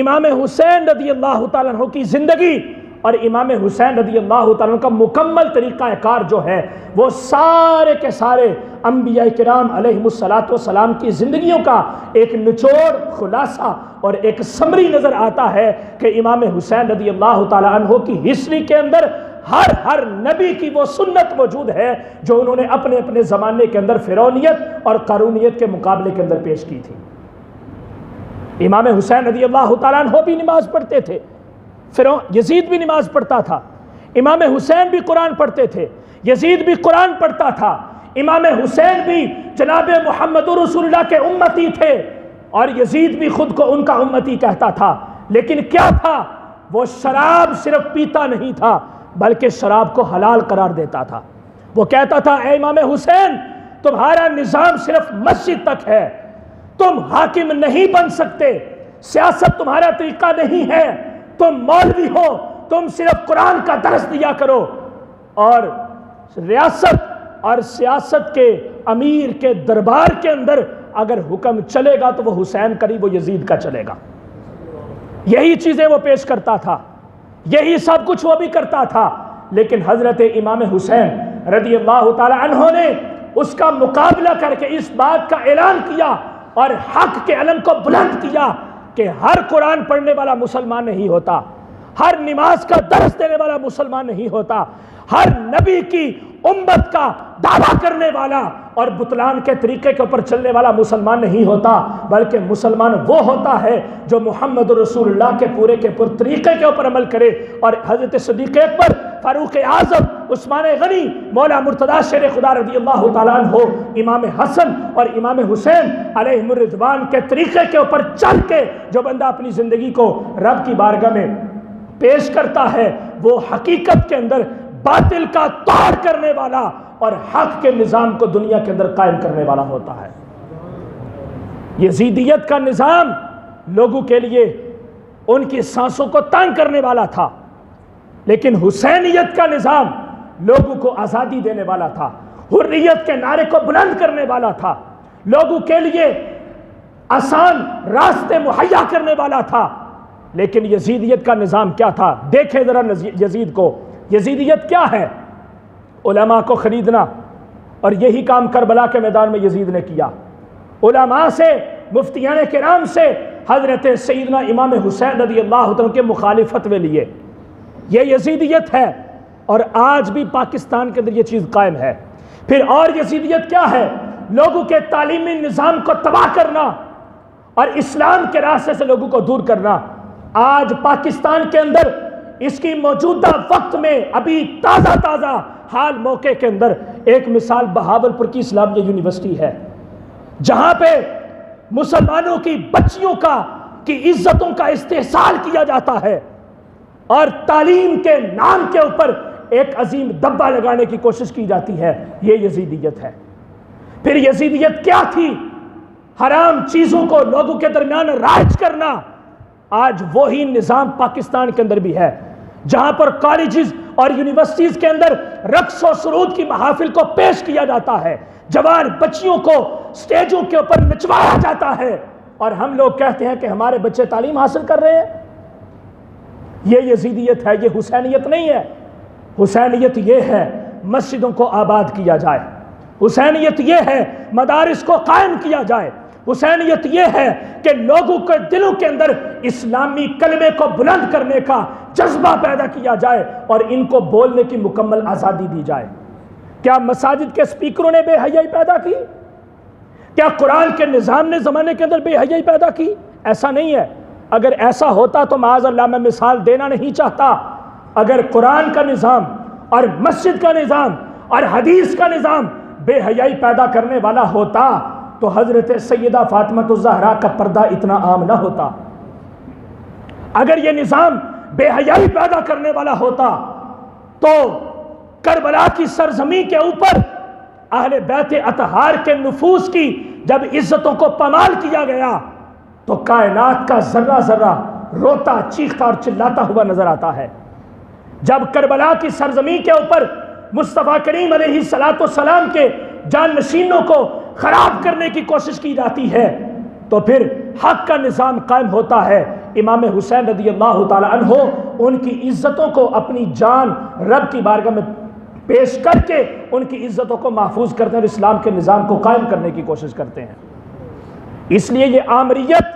امام حسین رضی اللہ تعالیٰ عنہ کی زندگی اور امام حسین رضی اللہ تعالیٰ عنہ کا مکمل طریقہ کار جو ہے وہ سارے کے سارے انبیاء کرام علیہم السلام کی زندگیوں کا ایک نچوڑ، خلاصہ اور ایک سمری نظر آتا ہے کہ امام حسین رضی اللہ تعالیٰ عنہ کی ہسٹری کے اندر ہر نبی کی وہ سنت موجود ہے جو انہوں نے اپنے اپنے زمانے کے اندر فرعونیت اور قارونیت کے مقابلے کے اندر پیش کی تھی۔ امام حسین رضی اللہ تعالیٰ عنہ بھی نماز پڑھتے تھے، یزید بھی نماز پڑھتا تھا، امام حسین بھی قرآن پڑھتے تھے، یزید بھی قرآن پڑھتا تھا، امام حسین بھی جناب محمد رسول اللہ کے امتی تھے، اور یزید بھی خود کو ان کا امتی کہتا تھا۔ لیکن کیا تھا؟ وہ شراب صرف پیتا نہیں تھا بلکہ شراب کو حلال قرار دیتا تھا۔ وہ کہتا تھا اے امام حسین، تمہارا نظام صرف مسجد تک ہے، تم حاکم نہیں بن سکتے، سیاست تمہارا طریقہ نہیں ہے، تم مولوی ہو، تم صرف قرآن کا درس دیا کرو، اور ریاست اور سیاست کے امیر کے دربار کے اندر اگر حکم چلے گا تو وہ حسین کا نہیں، وہ یزید کا چلے گا۔ یہی چیزیں وہ پیش کرتا تھا، یہی سب کچھ وہ بھی کرتا تھا، لیکن حضرت امام حسین رضی اللہ تعالی عنہ نے اس کا مقابلہ کر کے اس بات کا اعلان کیا اور حق کے علم کو بلند کیا کہ ہر قرآن پڑھنے والا مسلمان نہیں ہوتا، ہر نماز کا درس دینے والا مسلمان نہیں ہوتا، ہر نبی کی امت کا دعویٰ کرنے والا اور بطلان کے طریقے کے اوپر چلنے والا مسلمان نہیں ہوتا، بلکہ مسلمان وہ ہوتا ہے جو محمد رسول اللہ کے پورے طریقے کے اوپر عمل کرے۔ اور حضرت صدیق اکبر، فاروق اعظم، عثمان غنی، مولا مرتضیٰ شیر خدا رضی اللہ تعالیٰ عنہ، امام حسن اور امام حسین علیہم الرضوان کے طریقے کے اوپر چل کے جو بندہ اپنی زندگی کو رب کی بارگاہ میں پیش کرتا ہے وہ حقیقت کے اندر باطل کا توڑ کرنے والا اور حق کے نظام کو دنیا کے اندر قائم کرنے والا ہوتا ہے۔ یزیدیت کا نظام لوگوں کے لیے ان کی سانسوں کو تنگ کرنے والا تھا، لیکن حسینیت کا نظام لوگوں کو آزادی دینے والا تھا، حریت کے نعرے کو بلند کرنے والا تھا، لوگوں کے لیے آسان راستے مہیا کرنے والا تھا۔ لیکن یزیدیت کا نظام کیا تھا؟ دیکھیں ذرا یزید کو. یزیدیت کیا ہے؟ علماء کو خریدنا، اور یہی کام کربلا کے میدان میں یزید نے کیا. علماء سے، مفتیان کرام سے حضرت سیدنا امام حسین رضی اللہ عنہ کے مخالفت میں لیے. یہ یزیدیت ہے، اور آج بھی پاکستان کے اندر یہ چیز قائم ہے. پھر اور یزیدیت کیا ہے؟ لوگوں کے تعلیمی نظام کو تباہ کرنا اور اسلام کے راستے سے لوگوں کو دور کرنا. آج پاکستان کے اندر اس کی موجودہ وقت میں ابھی تازہ حال موقع کے اندر ایک مثال بہاولپور کی اسلامیہ یونیورسٹی ہے، جہاں پہ مسلمانوں کی بچیوں کی عزتوں کا استحصال کیا جاتا ہے، اور تعلیم کے نام کے اوپر ایک عظیم دبا لگانے کی کوشش کی جاتی ہے. یہ یزیدیت ہے. پھر یزیدیت کیا تھی؟ حرام چیزوں کو لوگوں کے درمیان رائج کرنا. آج وہی نظام پاکستان کے اندر بھی ہے، جہاں پر کالجز اور یونیورسٹیز کے اندر رقص و سرود کی محافل کو پیش کیا جاتا ہے، جوان بچیوں کو سٹیجوں کے اوپر نچوایا جاتا ہے، اور ہم لوگ کہتے ہیں کہ ہمارے بچے تعلیم حاصل کر رہے ہیں. یہ یزیدیت ہے، یہ حسینیت نہیں ہے. حسینیت یہ ہے مسجدوں کو آباد کیا جائے. حسینیت یہ ہے مدارس کو قائم کیا جائے. حسینیت یہ ہے کہ لوگوں کے دلوں کے اندر اسلامی کلمے کو بلند کرنے کا جذبہ پیدا کیا جائے، اور ان کو بولنے کی مکمل آزادی دی جائے. کیا مساجد کے سپیکروں نے بے حیائی پیدا کی؟ کیا قرآن کے نظام نے زمانے کے اندر بے حیائی پیدا کی؟ ایسا نہیں ہے. اگر ایسا ہوتا تو معاذ اللہ میں مثال دینا نہیں چاہتا. اگر قرآن کا نظام اور مسجد کا نظام اور حدیث کا نظام بے حیائی پیدا کرنے والا ہوتا تو حضرت سیدہ فاطمہ الزہرا کا پردہ اتنا عام نہ ہوتا. اگر یہ نظام بے حیائی پیدا کرنے والا ہوتا تو کربلا کی سرزمین کے اوپر اہل بیت اطہار کے نفوس کی جب عزتوں کو پامال کیا گیا تو کائنات کا ذرہ ذرہ روتا، چیختا اور چلاتا ہوا نظر آتا ہے. جب کربلا کی سرزمین کے اوپر مصطفیٰ کریم علیہ السلام کے جانشینوں کو خراب کرنے کی کوشش کی جاتی ہے تو پھر حق کا نظام قائم ہوتا ہے. امام حسین رضی اللہ تعالی عنہ ان کی عزتوں کو اپنی جان رب کی بارگاہ میں پیش کر کے ان کی عزتوں کو محفوظ کرتے ہیں اور اسلام کے نظام کو قائم کرنے کی کوشش کرتے ہیں. اس لیے یہ آمریت،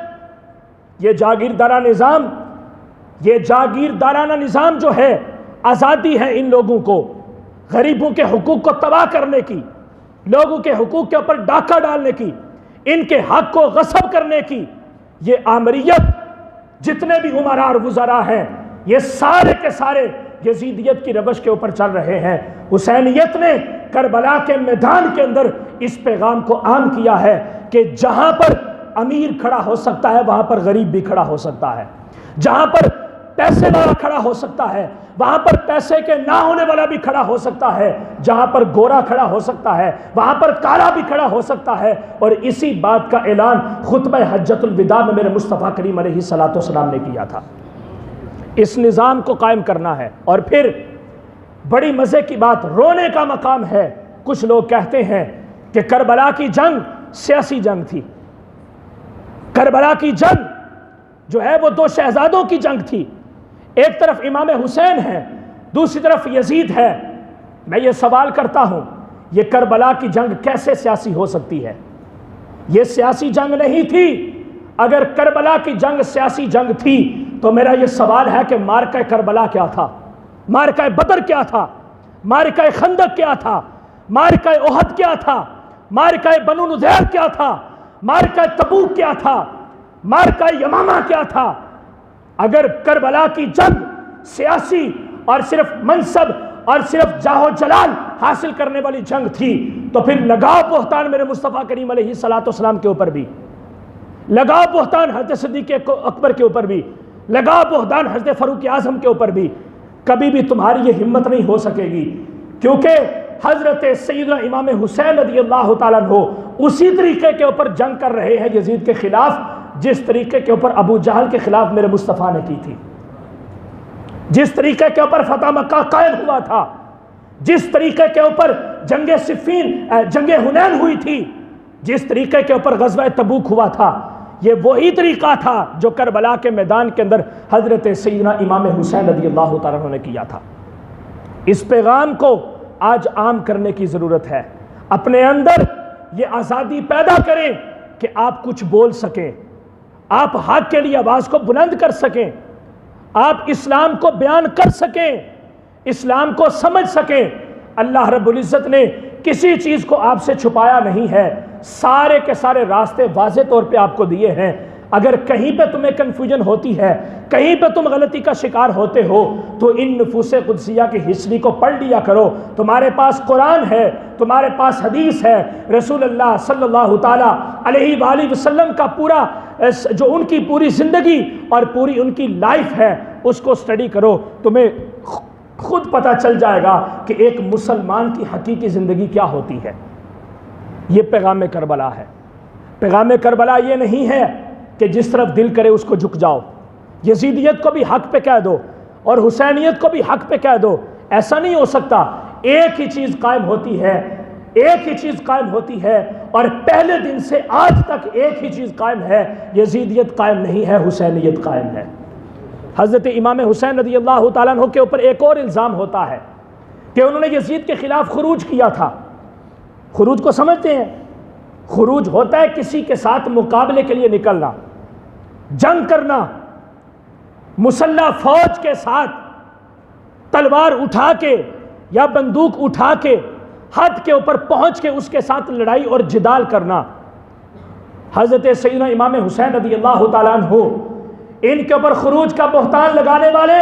یہ جاگیردارانہ نظام جو ہے، آزادی ہے ان لوگوں کو غریبوں کے حقوق کو تباہ کرنے کی، لوگوں کے حقوق کے اوپر ڈاکہ ڈالنے کی، ان کے حق کو غصب کرنے کی. یہ آمریت جتنے بھی امراء اور وزراء ہیں یہ سارے کے سارے یزیدیت کی روش کے اوپر چل رہے ہیں. حسینیت نے کربلا کے میدان کے اندر اس پیغام کو عام کیا ہے کہ جہاں پر امیر کھڑا ہو سکتا ہے وہاں پر غریب بھی کھڑا ہو سکتا ہے، جہاں پر پیسے والا کھڑا ہو سکتا ہے وہاں پر پیسے کے نہ ہونے والا بھی کھڑا ہو سکتا ہے، جہاں پر گورا کھڑا ہو سکتا ہے وہاں پر کالا بھی کھڑا ہو سکتا ہے. اور اسی بات کا اعلان خطبہ حجۃ الوداع میں میرے مصطفیٰ کریم علیہ السلام نے کیا تھا. اس نظام کو قائم کرنا ہے. اور پھر بڑی مزے کی بات، رونے کا مقام ہے. کچھ لوگ کہتے ہیں کہ کربلا کی جنگ سیاسی جنگ تھی. کربلا کی جنگ جو ہے وہ دو شہزادوں کی جنگ تھی. ایک طرف امام حسین ہے، دوسری طرف یزید ہے. میں یہ سوال کرتا ہوں یہ کربلا کی جنگ کیسے سیاسی ہو سکتی ہے؟ یہ سیاسی جنگ نہیں تھی. اگر کربلا کی جنگ سیاسی جنگ تھی تو میرا یہ سوال ہے کہ معرکہ کربلا کیا تھا؟ معرکہ بدر کیا تھا؟ معرکہ خندق کیا تھا؟ معرکہ احد کیا تھا؟ معرکہ بنو نضیر کیا تھا؟ معرکہ تبوک کیا تھا؟ معرکہ یمامہ کیا تھا؟ اگر کربلا کی جنگ سیاسی اور صرف منصب اور صرف جاہ و جلال حاصل کرنے والی جنگ تھی تو پھر لگاؤ بہتان میرے مصطفیٰ کریم علیہ السلام کے اوپر بھی، لگاؤ بہتان حضرت صدیق اکبر کے اوپر بھی، لگاؤ بہتان حضرت فاروق اعظم کے اوپر بھی. کبھی بھی تمہاری یہ ہمت نہیں ہو سکے گی، کیونکہ حضرت سیدنا امام حسین رضی اللہ تعالیٰ عنہ اسی طریقے کے اوپر جنگ کر رہے ہیں یزید کے خلاف جس طریقے کے اوپر ابو جہل کے خلاف میرے مصطفیٰ نے کی تھی، جس طریقے کے اوپر فتح مکہ قائم ہوا تھا، جس طریقے کے اوپر جنگ صفین جنگ حنین ہوئی تھی، جس طریقے کے اوپر غزوہ تبوک ہوا تھا. یہ وہی طریقہ تھا جو کربلا کے میدان کے اندر حضرت سیدنا امام حسین رضی اللہ تعالیٰ عنہ نے کیا تھا۔ اس پیغام کو آج عام کرنے کی ضرورت ہے۔ اپنے اندر یہ آزادی پیدا کریں کہ آپ کچھ بول سکیں، آپ حق کے لیے آواز کو بلند کر سکیں، آپ اسلام کو بیان کر سکیں، اسلام کو سمجھ سکیں۔ اللہ رب العزت نے کسی چیز کو آپ سے چھپایا نہیں ہے، سارے کے سارے راستے واضح طور پہ آپ کو دیے ہیں۔ اگر کہیں پہ تمہیں کنفیوژن ہوتی ہے، کہیں پہ تم غلطی کا شکار ہوتے ہو، تو ان نفوس قدسیہ کی ہسٹری کو پڑھ لیا کرو۔ تمہارے پاس قرآن ہے، تمہارے پاس حدیث ہے، رسول اللہ صلی اللہ تعالیٰ علیہ وآلہ وسلم کا پورا جو ان کی پوری زندگی اور پوری ان کی لائف ہے اس کو سٹڈی کرو، تمہیں خود پتہ چل جائے گا کہ ایک مسلمان کی حقیقی زندگی کیا ہوتی ہے۔ یہ پیغام کربلا ہے۔ پیغام کربلا یہ نہیں ہے کہ جس طرف دل کرے اس کو جھک جاؤ، یزیدیت کو بھی حق پہ کہہ دو اور حسینیت کو بھی حق پہ کہہ دو، ایسا نہیں ہو سکتا۔ ایک ہی چیز قائم ہوتی ہے، ایک ہی چیز قائم ہوتی ہے، اور پہلے دن سے آج تک ایک ہی چیز قائم ہے، یزیدیت قائم نہیں ہے، حسینیت قائم ہے۔ حضرت امام حسین رضی اللہ تعالیٰ عنہ کے اوپر ایک اور الزام ہوتا ہے کہ انہوں نے یزید کے خلاف خروج کیا تھا۔ خروج کو سمجھتے ہیں؟ خروج ہوتا ہے کسی کے ساتھ مقابلے کے لیے نکلنا، جنگ کرنا، مسلح فوج کے ساتھ تلوار اٹھا کے یا بندوق اٹھا کے حد کے اوپر پہنچ کے اس کے ساتھ لڑائی اور جدال کرنا۔ حضرت سیدنا امام حسین رضی اللہ تعالیٰ عنہ ان کے اوپر خروج کا بہتان لگانے والے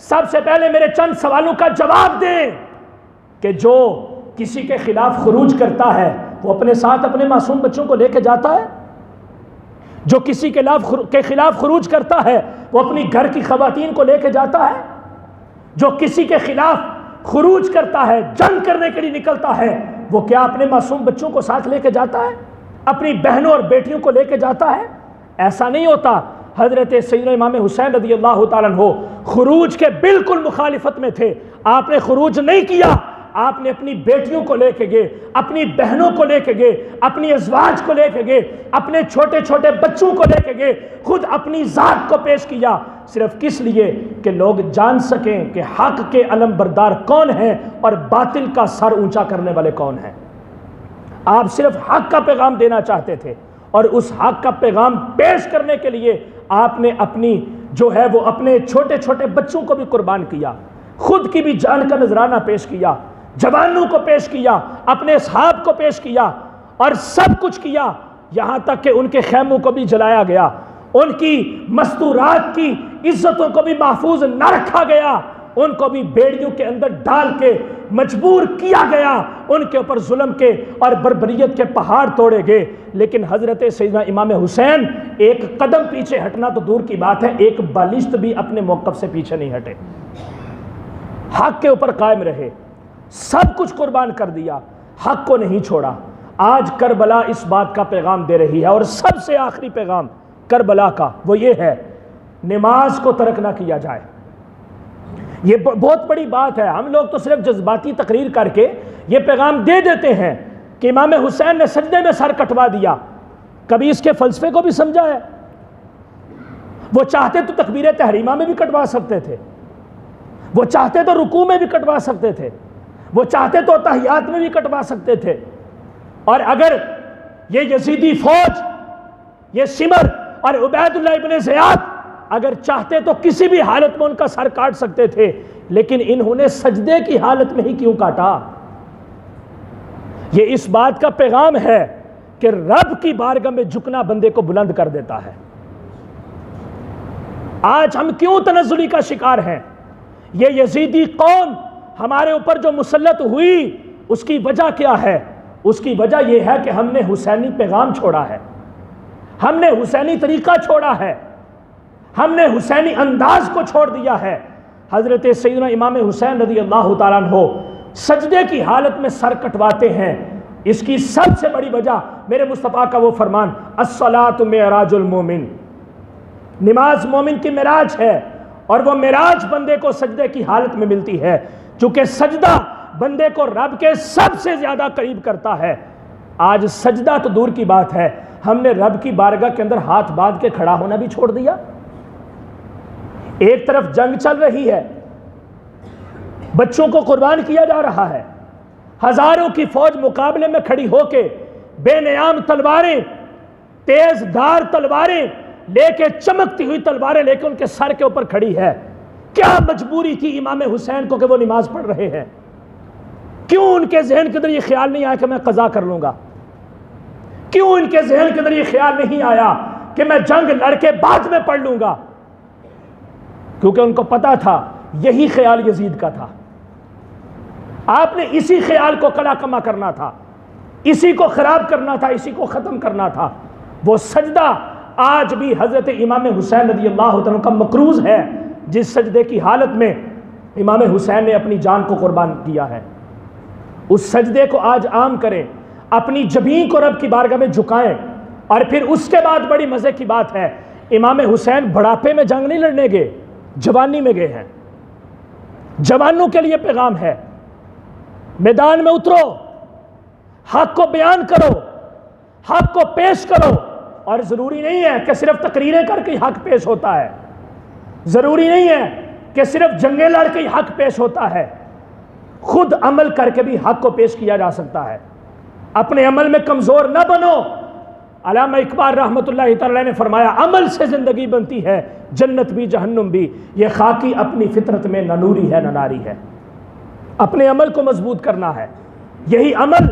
سب سے پہلے میرے چند سوالوں کا جواب دیں کہ جو کسی کے خلاف خروج کرتا ہے وہ اپنے ساتھ اپنے معصوم بچوں کو لے کے جاتا ہے؟ جو کسی کے خلاف خروج کرتا ہے وہ اپنی گھر کی خواتین کو لے کے جاتا ہے؟ جو کسی کے خلاف خروج کرتا ہے، جنگ کرنے کے لیے نکلتا ہے، وہ کیا اپنے معصوم بچوں کو ساتھ لے کے جاتا ہے؟ اپنی بہنوں اور بیٹیوں کو لے کے جاتا ہے؟ ایسا نہیں ہوتا۔ حضرت سیدنا امام حسین رضی اللہ تعالیٰ عنہ خروج کے بالکل مخالفت میں تھے۔ آپ نے خروج نہیں کیا، آپ نے اپنی بیٹیوں کو لے کے گئے، اپنی بہنوں کو لے کے گئے، اپنی ازواج کو لے کے گئے، اپنے چھوٹے چھوٹے بچوں کو لے کے گئے، خود اپنی ذات کو پیش کیا، صرف کس لیے کہ لوگ جان سکیں کہ حق کے علم بردار کون ہیں اور باطل کا سر اونچا کرنے والے کون ہیں۔ آپ صرف حق کا پیغام دینا چاہتے تھے، اور اس حق کا پیغام پیش کرنے کے لیے آپ نے اپنی جو ہے وہ اپنے چھوٹے چھوٹے بچوں کو بھی قربان کیا، خود کی بھی جان کا نذرانہ پیش کیا، جوانوں کو پیش کیا، اپنے اصحاب کو پیش کیا، اور سب کچھ کیا، یہاں تک کہ ان کے خیموں کو بھی جلایا گیا، ان کی مستورات کی عزتوں کو بھی محفوظ نہ رکھا گیا، ان کو بھی بیڑیوں کے اندر ڈال کے مجبور کیا گیا، ان کے اوپر ظلم کے اور بربریت کے پہاڑ توڑے گئے۔ لیکن حضرت سیدنا امام حسین ایک قدم پیچھے ہٹنا تو دور کی بات ہے، ایک بالشت بھی اپنے موقف سے پیچھے نہیں ہٹے، حق کے اوپر قائم رہے، سب کچھ قربان کر دیا، حق کو نہیں چھوڑا۔ آج کربلا اس بات کا پیغام دے رہی ہے، اور سب سے آخری پیغام کربلا کا وہ یہ ہے، نماز کو ترک نہ کیا جائے۔ یہ بہت بڑی بات ہے۔ ہم لوگ تو صرف جذباتی تقریر کر کے یہ پیغام دے دیتے ہیں کہ امام حسین نے سجدے میں سر کٹوا دیا، کبھی اس کے فلسفے کو بھی سمجھا ہے؟ وہ چاہتے تو تکبیر تحریمہ میں بھی کٹوا سکتے تھے، وہ چاہتے تو رکوع میں بھی کٹوا سکتے تھے، وہ چاہتے تو تحیات میں بھی کٹوا سکتے تھے، اور اگر یہ یزیدی فوج، یہ سمر اور عبید اللہ ابن زیاد اگر چاہتے تو کسی بھی حالت میں ان کا سر کاٹ سکتے تھے، لیکن انہوں نے سجدے کی حالت میں ہی کیوں کاٹا؟ یہ اس بات کا پیغام ہے کہ رب کی بارگاہ میں جھکنا بندے کو بلند کر دیتا ہے۔ آج ہم کیوں تنزلی کا شکار ہیں؟ یہ یزیدی قوم ہمارے اوپر جو مسلط ہوئی، اس کی وجہ کیا ہے؟ اس کی وجہ یہ ہے کہ ہم نے حسینی پیغام چھوڑا ہے، ہم نے حسینی طریقہ چھوڑا ہے، ہم نے حسینی انداز کو چھوڑ دیا ہے۔ حضرت سیدنا امام حسین رضی اللہ تعالیٰ عنہ سجدے کی حالت میں سر کٹواتے ہیں، اس کی سب سے بڑی وجہ میرے مصطفیٰ کا وہ فرمان، الصلاۃ معراج المومن، نماز مومن کی معراج ہے، اور وہ معراج بندے کو سجدے کی حالت میں ملتی ہے، چونکہ سجدہ بندے کو رب کے سب سے زیادہ قریب کرتا ہے۔ آج سجدہ تو دور کی بات ہے، ہم نے رب کی بارگاہ کے اندر ہاتھ باندھ کے کھڑا ہونا بھی چھوڑ دیا۔ ایک طرف جنگ چل رہی ہے، بچوں کو قربان کیا جا رہا ہے، ہزاروں کی فوج مقابلے میں کھڑی ہو کے بے نیام تلواریں، تیز دھار تلواریں لے کے، چمکتی ہوئی تلواریں لے کے ان کے سر کے اوپر کھڑی ہے۔ کیا مجبوری تھی امام حسین کو کہ وہ نماز پڑھ رہے ہیں؟ کیوں ان کے ذہن کے اندر یہ خیال نہیں آیا کہ میں قضا کر لوں گا؟ کیوں ان کے ذہن کے اندر یہ خیال نہیں آیا کہ میں جنگ لڑ کے بعد میں پڑھ لوں گا؟ کیونکہ ان کو پتا تھا یہی خیال یزید کا تھا۔ آپ نے اسی خیال کو کلا کما کرنا تھا، اسی کو خراب کرنا تھا، اسی کو ختم کرنا تھا۔ وہ سجدہ آج بھی حضرت امام حسین رضی اللہ عنہ کا مقروض ہے، جس سجدے کی حالت میں امام حسین نے اپنی جان کو قربان کیا ہے۔ اس سجدے کو آج عام کریں، اپنی جبین کو رب کی بارگاہ میں جھکائیں، اور پھر اس کے بعد بڑی مزے کی بات ہے، امام حسین بڑھاپے میں جنگ نہیں لڑنے گئے، جوانی میں گئے ہیں۔ جوانوں کے لیے پیغام ہے، میدان میں اترو، حق کو بیان کرو، حق کو پیش کرو۔ اور ضروری نہیں ہے کہ صرف تقریریں کر کے حق پیش ہوتا ہے، ضروری نہیں ہے کہ صرف جنگیں لڑ کے حق پیش ہوتا ہے، خود عمل کر کے بھی حق کو پیش کیا جا سکتا ہے۔ اپنے عمل میں کمزور نہ بنو۔ علامہ اقبال رحمۃ اللہ تعالی نے فرمایا، عمل سے زندگی بنتی ہے، جنت بھی جہنم بھی، یہ خاکی اپنی فطرت میں نہ نوری ہے نہ ناری ہے۔ اپنے عمل کو مضبوط کرنا ہے۔ یہی عمل،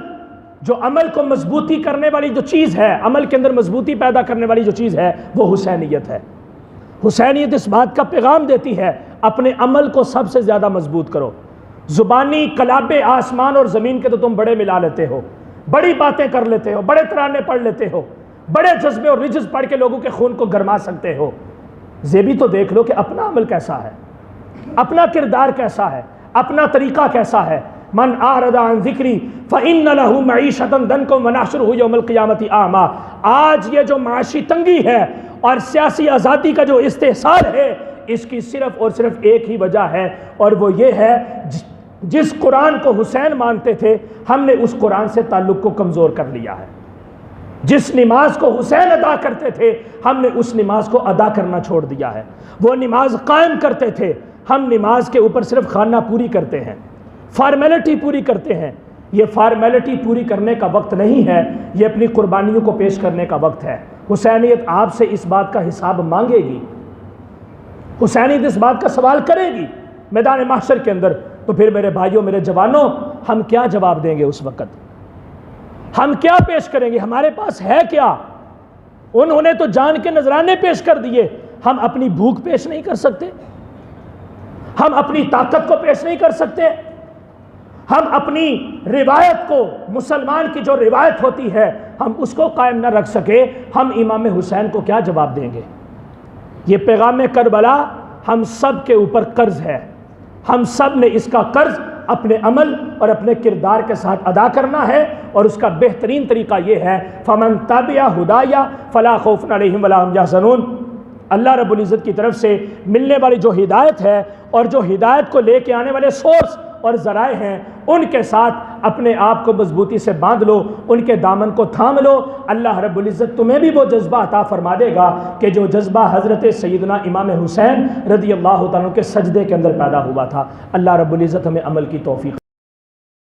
جو عمل کو مضبوطی کرنے والی جو چیز ہے، عمل کے اندر مضبوطی پیدا کرنے والی جو چیز ہے، وہ حسینیت ہے۔ حسینیت اس بات کا پیغام دیتی ہے، اپنے عمل کو سب سے زیادہ مضبوط کرو۔ زبانی کلابے آسمان اور زمین کے تو تم بڑے ملا لیتے ہو، بڑی باتیں کر لیتے ہو، بڑے ترانے پڑھ لیتے ہو، بڑے جذبے اور رجز پڑھ کے لوگوں کے خون کو گرما سکتے ہو۔ یہ بھی تو دیکھ لو کہ اپنا عمل کیسا ہے، اپنا کردار کیسا ہے، اپنا طریقہ کیسا ہے۔ من اعرض عن ذکری فإن له معیشۃ ضنکا ونحشرہ یوم القیامۃ اعمیٰ۔ آج یہ جو معاشی تنگی ہے اور سیاسی آزادی کا جو استحصال ہے، اس کی صرف اور صرف ایک ہی وجہ ہے، اور وہ یہ ہے، جس قرآن کو حسین مانتے تھے، ہم نے اس قرآن سے تعلق کو کمزور کر لیا ہے۔ جس نماز کو حسین ادا کرتے تھے، ہم نے اس نماز کو ادا کرنا چھوڑ دیا ہے۔ وہ نماز قائم کرتے تھے، ہم نماز کے اوپر صرف خانہ پوری کرتے ہیں، فارمیلٹی پوری کرتے ہیں۔ یہ فارمیلٹی پوری کرنے کا وقت نہیں ہے، یہ اپنی قربانیوں کو پیش کرنے کا وقت ہے۔ حسینیت آپ سے اس بات کا حساب مانگے گی، حسینیت اس بات کا سوال کرے گی میدان محشر کے اندر۔ تو پھر میرے بھائیوں، میرے جوانوں، ہم کیا جواب دیں گے اس وقت؟ ہم کیا پیش کریں گے؟ ہمارے پاس ہے کیا؟ انہوں نے تو جان کے نذرانے پیش کر دیے، ہم اپنی بھوک پیش نہیں کر سکتے، ہم اپنی طاقت کو پیش نہیں کر سکتے، ہم اپنی روایت کو، مسلمان کی جو روایت ہوتی ہے، ہم اس کو قائم نہ رکھ سکے، ہم امام حسین کو کیا جواب دیں گے؟ یہ پیغام کربلا ہم سب کے اوپر قرض ہے، ہم سب نے اس کا قرض اپنے عمل اور اپنے کردار کے ساتھ ادا کرنا ہے، اور اس کا بہترین طریقہ یہ ہے، فَمَن تَبِعَ ہُدَایَ فَلَا خَوْفٌ عَلَیْہِمْ وَلَا هُمْ يَحْزَنُونَ۔ اللہ رب العزت کی طرف سے ملنے والی جو ہدایت ہے، اور جو ہدایت کو لے کے آنے والے سورس اور ذرائع ہیں، ان کے ساتھ اپنے آپ کو مضبوطی سے باندھ لو، ان کے دامن کو تھام لو۔ اللہ رب العزت تمہیں بھی وہ جذبہ عطا فرما دے گا کہ جو جذبہ حضرت سیدنا امام حسین رضی اللہ تعالیٰ کے سجدے کے اندر پیدا ہوا تھا۔ اللہ رب العزت ہمیں عمل کی توفیق